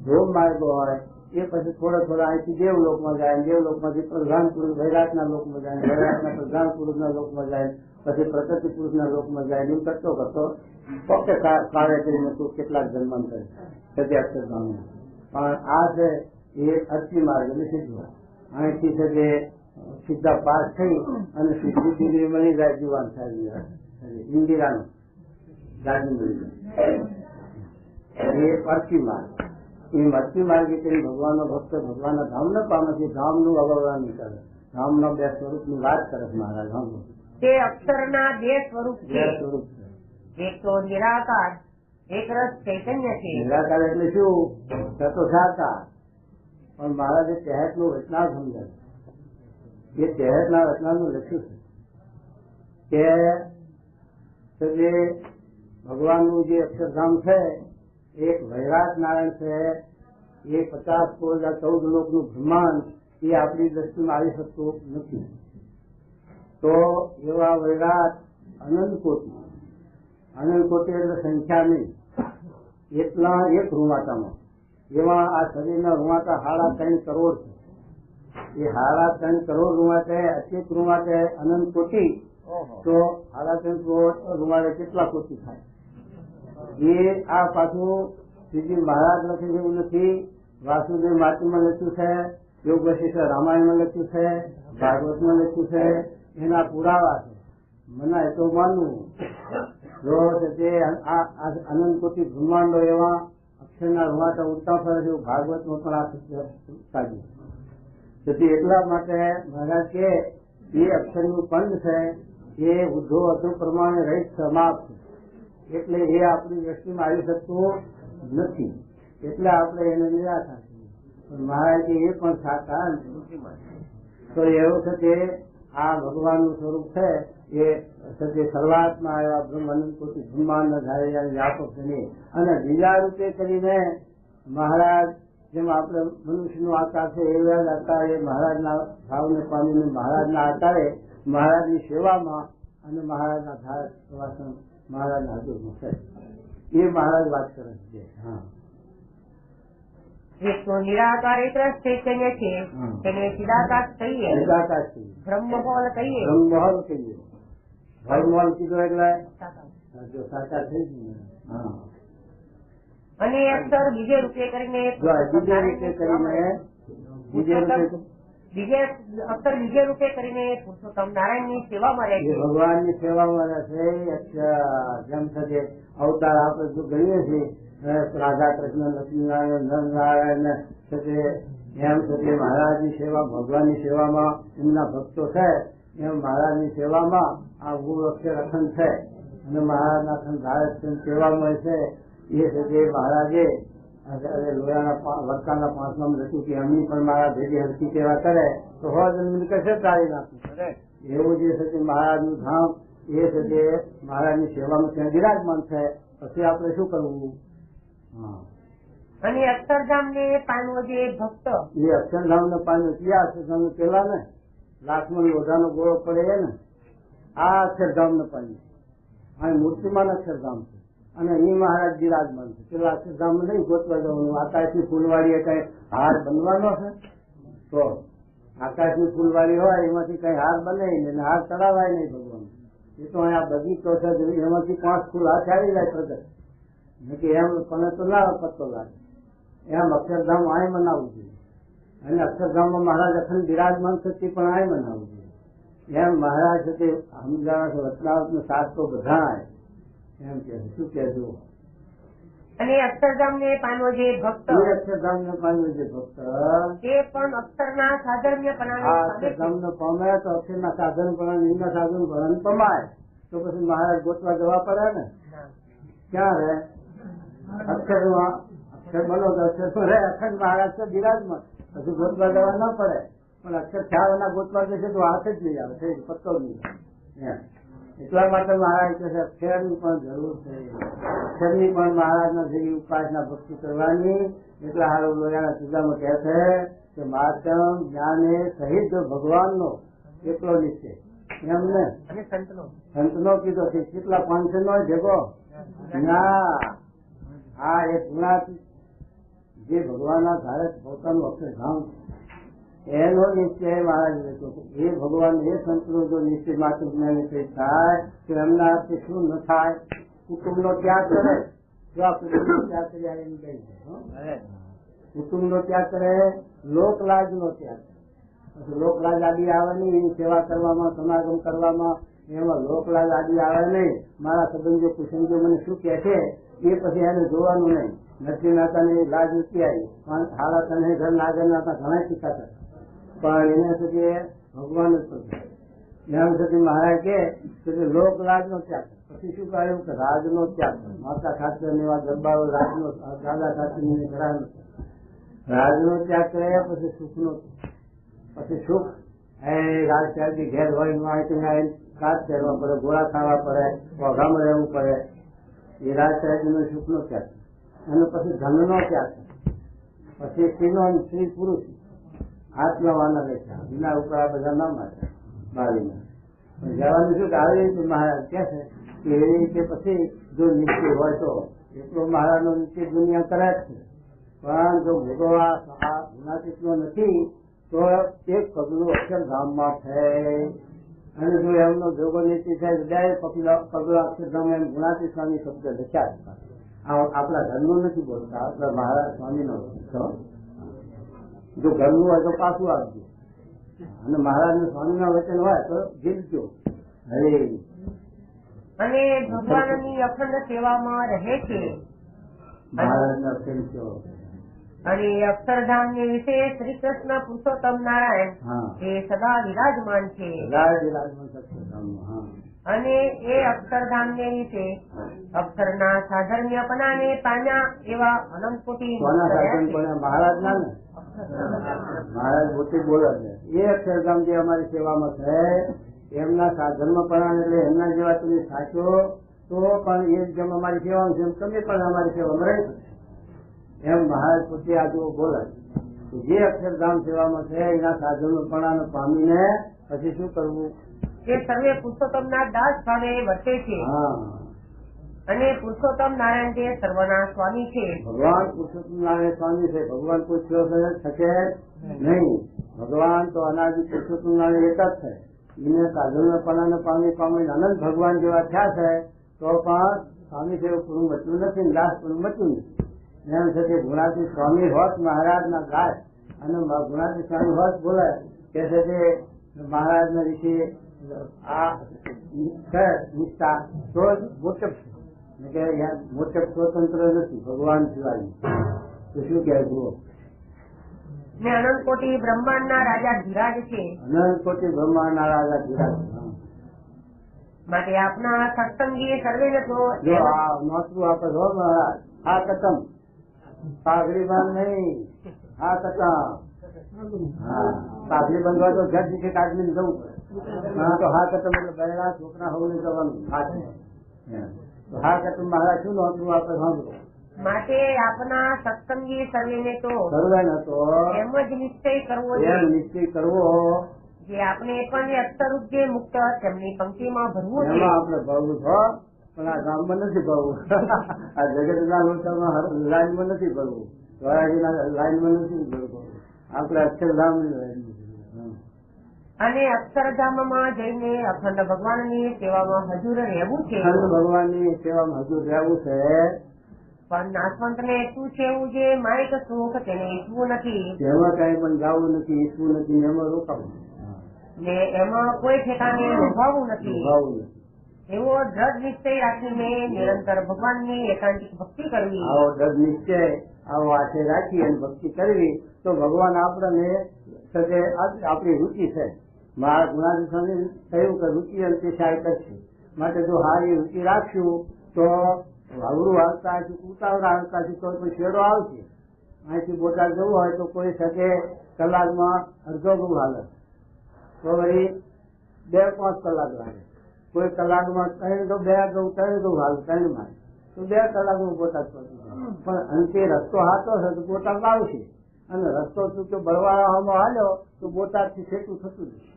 જો માર્ગો હોય એ પછી થોડા થોડા અહીંથી દેવલોકમાં જાય. દેવલોકમાંથી પ્રધાન પુરુષ વૈરાટના લોકમાં જાય. વૈરાટના પ્રધાન પુરુષના લોકમાં જાય. પછી પ્રકૃતિ પુરુષના લોકમાં જાય. એમ કરતો કરતો પોતે કાર્ય કરીને તું કેટલાક જન્માંતર સત્ય અક્ષરધામમાં. પણ આ છે એ અર્ચી માર્ગ એટલે સીધો અહીંથી છે તે સીધા પાસ થઈ અને સીધી દીદી મળી જાય. જુવાન થાય ઇન્દિરાનું ગાડી મળી જાય. એ અર્ચી માર્ગ. એ અર્ચી માર્ગે કરી ભગવાનનો ભક્ત ભગવાનના ધામને પામે છે. ધામનું અવગણ કરે. ધામના બે સ્વરૂપની વાત કરે મહારાજ. તે અક્ષરના બે સ્વરૂપ છે. એક તો નિરાકાર એક રસ ચૈતન્ય છે. નિરાકાર એટલે શું તો સાકાર. પણ મહારાજે ચહેતનું રચના સમજાય. એ ચહેતના રચનાનું લખ્યું છે કે જે ભગવાનનું જે અક્ષરધામ છે એક વૈરાટ નારાયણ છે. એ 50 કોશ 14 લોકનું બ્રહ્માંડ એ આપણી દ્રષ્ટિમાં આવી શકતું નથી. તો એવા વૈરાટ અનંત કોટી એટલે સંખ્યા નહીં એટલા એક રૂવાટામાં એવા આ શરીરના રૂવાટા 3.5 કરોડ છે. એ 3.5 કરોડ રૂવાટે અચેક રૂવાટે અનંત કોટી. તો 3.5 કરોડ રૂવાટે કેટલા કોટી થાય? એ આ પાછું શ્રીજી મહારાજ લખ્યું એવું નથી. વાસુદેવ માતૃમાં લખ્યું છે. યોગ વશિષ્ઠ રામાયણમાં લખ્યું છે. ભાગવતમાં લખ્યું છે. એના પુરાવા છે. મને એ તો માનવું જો તે અનંત કોટી બ્રહ્માંડો એવા અક્ષરના રૂવાટા ઉડતા ફરે છે. ભાગવતમાં પણ આ સત્ય સાજ્યું. તેથી એટલા માટે મહારાજ કે એ અક્ષરનું પંદ છે એ ઉદ્ધો અધુ પ્રમાણે રહિત સમાપ્ત છે. એટલે એ આપણી દ્રષ્ટિમાં આવી શકતું નથી. એટલે આપણે એને નિરાકાર છીએ. પણ મહારાજ એ પણ સાકાર તો એવું છે કે આ ભગવાનનું સ્વરૂપ છે એ સત્ય શરૂઆતમાં આવ્યા બ્રહ્મ અનંત કોટી બ્રહ્માંડ વ્યાપક છે. અને બીજા રૂપે કરીને મહારાજ જેમ આપણે મનુષ્યનો આકાર છે એવા આકાર એ મહારાજના ભાવને પામીને મહારાજના આકારે મહારાજની સેવામાં અને મહારાજના ધારક પ્રવાસન મહારાજના હાજરમાં છે. એ મહારાજ વાત કરે છે. એક તો નિરાકાર એક રસ ચૈતન્ય છે. તેને ચિદાકાશ કહીએ. બ્રહ્મહોલ કહીએ. બ્રહ્મહોલ કીધો એટલે સાકાર થઈ ગયું. અને અક્ષર બીજે રૂપે કરીને બીજે રૂપે કરીને પુરુષોત્તમ નારાયણની સેવામાં રહે છે. ભગવાનની સેવામાં રહે છે. જેમ થશે અવતાર આપણે જો ગણીએ છીએ રાધા કૃષ્ણ લક્ષ્મીનારાયણ નરનારાયણ થશે એમ થશે મહારાજની સેવા ભગવાનની સેવામાં એમના ભક્તો છે એમ મહારાજની સેવામાં આ મૂળ અક્ષર અખંડ છે અને મહારાજના અખંડ ભારત સેવામાં છે. એ છે તે મહારાજે લોયાના વડકાના 5માં લખ્યું કે એમની પણ મારા ભેગી હરકી સેવા કરે તો જમીન કશે ચાલી નાખવું. એવું જે છે તે મહારાજનું ધામ એ છે તે મહારાજની સેવામાં ત્યાં બિરાજમાન છે. પછી આપણે શું કરવું? અને અક્ષરધામ ને પામવો જે ભક્ત એ અક્ષરધામ ને પામ્યો ક્યાં અક્ષરધામ ને પેલા ને લાખમણ ઓઢાનો ગોળો પડે ને આ અક્ષરધામ ને પામ્યો. આ મૂર્તિમાન અક્ષરધામ છે અને અહીં મહારાજ બિરાજમાન છે. પેલા અક્ષરધામ નહીં ગોતવા જવાનું. આકાશની ફૂલવાડી કઈ હાર બનવાનો છે? તો આકાશની ફૂલવાડી હોય એમાંથી કઈ હાર બને ને હાર ચડાવાય નહીં ભગવાન. એ તો અહીંયા બગીચો છે એમાંથી 5 ફૂલ હાથ આવી જાય પ્રગટ કે એમ પણ તો ના પત્તો લાગે. એમ અક્ષરધામ આય મનાવવું જોઈએ અને અક્ષરધામમાં મહારાજ અખંડ બિરાજમાન છે તે પણ આય મનાવવું જોઈએ. એમ મહારાજ છે તે સમજાવે છે વચનાવત નો સાથ તો બધા એમ કે શું કહેજો. અને અક્ષરધામ ને પામવો જે ભક્ત અક્ષરધામ ને પામ્યો છે ભક્ત તે પણ અક્ષરના સાધર્મ્ય અક્ષરધામ ને પામે તો અક્ષરના સાધન પણ એના સાધન પણ પમાય તો પછી મહારાજ ગોતવા જવા પડે ને. ક્યાં રહે? અક્ષરમાં અક્ષર બનો તો અક્ષર રહે. અખંડ મહારાજ તો બિરાજમાં પછી ગોતવા જવા ના પડે. પણ અક્ષર ખ્યાલ ગોતવા જશે તો હાથ જ નહીં આવે પત્તો નહીં. એટલા માટે મહારાજ કહે છે અક્ષરની પણ જરૂર છે. અક્ષરની પણ મહારાજના જેવી ઉપાસના ભક્તિ કરવાની. એટલા હારું લોયાના ચૂડામાં કહે છે કે મહાત્મ જ્ઞાને સહિત જો ભગવાનનો એટલો નિશ્ચય એમને સંતનો કીધો છે. કેટલા 500 નો ભેગો ના આ એક ગુણાતી જે ભગવાનના ધારે પોતાનું અક્ષરધામ એનો નિશ્ચય મહારાજ લેતો. એ ભગવાન એ સંતનો જો નિશ્ચય માત્ર નિશ્ચય થાય તો એમના હાથે શું ન થાય? કુટુંબ નો ત્યાગ કરે જો આ કુટુંબ નો ત્યાગ કર્યા એમ કહી છે. કુટુંબ નો ત્યાગ કરે, લોકલાજ નો ત્યાગ કરે. લોકલાજ આદિ આવે નહીં એની સેવા કરવામાં સમાગમ કરવામાં એમાં લોકલાજ આદિ આવે નહીં. મારા સંબંધો કુસંજો મને શું કહે છે એ પછી એને જોવાનું નહીં. નરસિંહ નાતાની લાજ નથી આવી પણ હાલા તને ઘર નાગર નાતા ઘણા શીખાતા પણ એને સુધી ભગવાન જ પ્રભુ એમ સુધી મહારાજ કે લોકલાજ નો ત્યાગ. પછી શું કહ્યું કે રાજ નો ત્યાગ. માતા ખાતર એવા ગરબાઓ રાજનો દાદા ખાતર ઘરાનો રાજ નો ત્યાગ કરે. પછી સુખ નો પછી સુખ એ રાજ સાહેબની ઘેર હોય કાચ પહેરવા પડે, ગોળા ખાવા પડે, વઘામાં રહેવું પડે. એ રાજ સાહેબ નો સુખ નો ત્યાગ. અને પછી ધન નો ત્યાગ. પછી સ્ત્રી પુરુષ આત્મવાના રહેતા વિના ઉપર આ બધા ના મારે બાળીમાં જવાનું શું કે આવી રીતે મહારાજ કે છે કે એવી રીતે પછી જો નિશ્ચય હોય તો એટલો મહારાજ નો નિશ્ચય દુનિયા કરે છે. પણ જો ભોગવા આ ગુણાતીત નો નથી તો એક પગલું અક્ષરધામમાં છે. અને જો એમનો ભોગો નીતિ થાય ડાયરેક્ટ પગલો અક્ષરધામ એમ ગુણાતીત સ્વામી શબ્દ લખ્યા. આપણા ઘરનું નથી બોલતા, આપણા મહારાજ સ્વામી નો. જો ઘરનું હોય તો પાછું આવજો અને મહારાજ નું સ્વામી ના વચન હોય તો જીતજો. હરે અને ભગવાનની અખંડ સેવામાં રહે છે. મહારાજ ના સંતો અને અક્ષરધામ ને વિશે શ્રી કૃષ્ણ પુરુષોત્તમ નારાયણ એ સદા વિરાજમાન છે. અને એ અક્ષરધામ ને વિશે અક્ષરના સાધર્મ્યપણા ને પામ્યા એવા અનંત કોટી મહારાજ ના ને મહારાજ પોતે બોલે છે. એ અક્ષરધામ જે અમારી સેવામાં છે એમના સાધર્મપણા એટલે એમના જેવા તમે સાચો તો પણ એ જેમ અમારી સેવામાં છે એમ તમે પણ અમારી સેવામાં રહી શકો એમ મહારાજ પોતે આજે બોલે. જે અક્ષરધામ સેવામાં છે એના સાધર્મપણા પામીને પછી શું કરવું? એ સર્વે પુરુષોત્તમ ના દાસ ભાવે વર્તે છે. અને પુરુષોત્તમ નારાયણ જે સર્વના સ્વામી છે. ભગવાન પુરુષોત્તમ નારાયણ સ્વામી છે. ભગવાન કોઈ શકે નહીં. ભગવાન તો અનાદિ પુરુષોત્તમ નારાયણ એક જ છે. એને સાધનપણાને પામી અનંત ભગવાન જેવા થયા છે તો પણ સ્વામી જેવું પૂરું મચ્યું નથી, દાસ પૂરું મચ્યું નથી. એમ છે કે ગુણાતી સ્વામી હોત મહારાજ ના દાસ અને ગુણાતી સ્વામી હોત બોલે કે છે કે મહારાજ ના વિશે આ નિષ્ઠા તો મોટપ છે મોટપ સ્વતંત્ર નથી ભગવાન સિવાય. તો શું કહેવું? ને અનંત કોટી બ્રહ્માંડના રાજા ધીરાજ છે. અનંત કોટી બ્રહ્માંડના રાજા ધીરાજ. માટે આપના સત્સંગી સર્વે તો જો આ નોતરું આપે હો મહારાજ, આ કતમ પાઘડી બાંધ નહીં, આ કતમ. પાઘડી બાંધવા તો જજ છે આદમી જવું પડે. હા તો હા કતમ એટલે બહેરા છોકરા હોવું જવાનું હા છે. તો હા કતમ મહારાજ શું નોતરું આપે સાંભળો. માટે આપના સત્સંગી સર્વેને તો સર્વે ન તો એમ જ નિશ્ચય કરવો એમ જોઈએ નિશ્ચય કરવો, જે આપણે પણ અક્ષરરૂપ જે મુક્ત તેમની પંક્તિમાં ભરવું એમાં છે. આપણે ભરવું છો, પણ આ ગામમાં નથી ભરવું. આ જગતના લોટામાં લાઈનમાં નથી ભરવું, દ્વારાજીના લાઈનમાં નથી ભરવું. આપણે અક્ષરધામની લાઈનમાં. અને અક્ષરધામમાં જઈને અખંડ ભગવાનની સેવામાં હજુર રહેવું છે. ભગવાનની સેવામાં હજુ રહેવું છે. પણ નાશવંતને શું છે એવું જે માયક સુખ તેને ઈચ્છવું નથી તેમાં કઈ પણ જવું નથી, ઈચ્છવું નથી, એમાં રોકાવું ને એમાં કોઈ ઠેકાણે લોભાવવું નથી. રોકાવું નથી. એવો દ્રઢ નિશ્ચય રાખીને નિરંતર ભગવાનની એકાંતિક ભક્તિ કરવી. આવો દ્રઢ નિશ્ચય આવો આશય રાખી અને ભક્તિ કરવી તો ભગવાન આપણને સજે આપણી રુચિ છે. મારા ગુણાજી સ્વામી કહ્યું કે રુચિ અંતે સહાય કરશે. માટે જો સારી રુચિ રાખશું તો વાવરું હાલતા હશે, ઉતાવળા હાલતા હશે તો કોઈ શેડો આવશે. અહીંથી બોટાદ જવું હોય તો કોઈ સાથે કલાકમાં અડધો ગૌ હાલે તો વળી 2-5 કલાક લાગે. કોઈ કલાકમાં 3 ગૌ 2 ગૌ 3 ગૌ હાલે 3 માં તો 2 કલાકમાં બોટાદ પહોંચી જાય. પણ અંતે રસ્તો હાથો છે તો બોટાદ આવશે, અને રસ્તો ચૂક્યો બળવાળામાં હાલ્યો તો બોટાદ થી છેટું થતું જશે.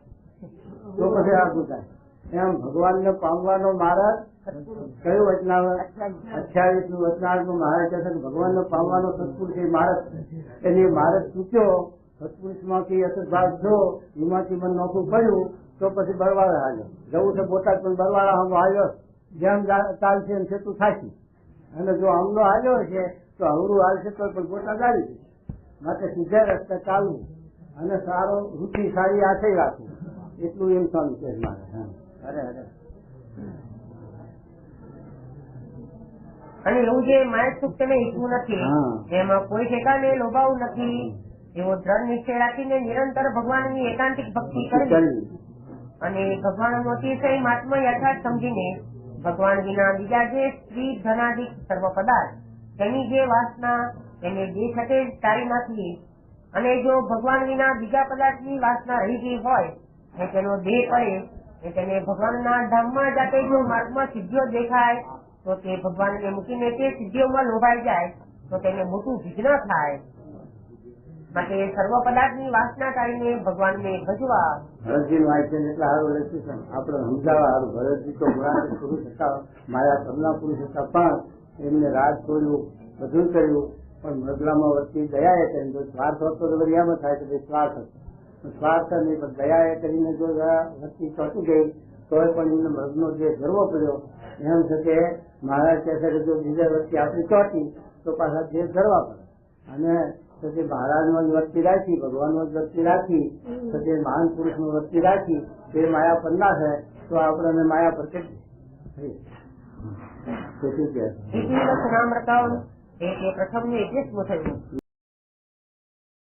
તો પછી આગું થાય. એમ ભગવાનને પામવાનો માર્ગ કયું વચનાવર 28નું વચનાવરનું મહારાજ કહે છે કે ભગવાનને પામવાનો સત્પુરુષ એ માર્ગ છે. એની માર્ગ ચૂક્યો, સત્પુરુષમાંથી અસદભાવ જો એમાંથી મને નોખું પડ્યું તો પછી બરવાળા હાલ્યો. જવું છે બોટાદ પણ બરવાળા હમ હાલ્યો, જેમ ચાલશે એમ છેટું થાશે. અને જો હમનો હાલ્યો છે તો હવરું હાલશે તો પણ બોટાદ આવી જશે. માટે સીધા રસ્તે ચાલવું અને સારો રુચિ સારી આશય રાખવું, એટલું એમ સ્વામી છે મારે. અરે અને એવું જે માયક સુખ તેને ઈચ્છવું નથી, એમાં કોઈ ઠેકાણે લોભાવું નથી. એવો દ્રઢ નિશ્ચય રાખીને નિરંતર ભગવાનની એકાંતિક ભક્તિ કરવી અને ભગવાનનો અતિશય મહાત્મા યથાર્થ સમજીને ભગવાન વિના બીજા જે સ્ત્રી ધનાદિક સર્વ પદાર્થ તેની જે વાસના તેને જે સાથે તારી નાખવી. અને જો ભગવાન વિના બીજા પદાર્થની વાસના રહી ગઈ હોય ને તેનો દેહ પડે ને તેને ભગવાનના ધામમાં જાતે જો માર્ગમાં સિદ્ધિઓ દેખાય તો તે ભગવાનને મૂકીને તે સિદ્ધિઓમાં લોભાઈ જાય તો તેને મોટું વિઘ્ન થાય. માટે સર્વ પદાર્થની વાસના કાઢીને ભગવાનને ભજવા. ભરતજી વાંચન એટલે સારું લખ્યું છે, આપણે સમજાવવા સારું. ભરતજી તો ગુણાતીત પુરુષ હતા, માયા કમલા પુરુષ હતા, પણ એમને રાજ છોડ્યું, બધું કર્યું, પણ મૃગલામાં વચ્ચે દયાએ કરીને જો સ્વાર્થ હોતો તો એમ થાય કે સ્વાર્થ હતો, સ્વાર્થ નહીં પણ દયાએ કરીને જો વચ્ચે ચોટી ગઈ તો પણ એમને મૃગનો જે ગર્વ પડ્યો. એમ છે કે મહારાજ કહે છે કે જો બીજા વચ્ચે આપણી ચોટી તો પાછા જે ગરવા પડે. અને પછી મહારાજનો જ વસ્તી રાખી, ભગવાનનો જ વસ્તી રાખી, પછી મહાન પુરુષનો વસ્તી રાખી તે માયા પર ના થાય તો આપણને માયા પર કેટલી પ્રથમ 21મું થયું.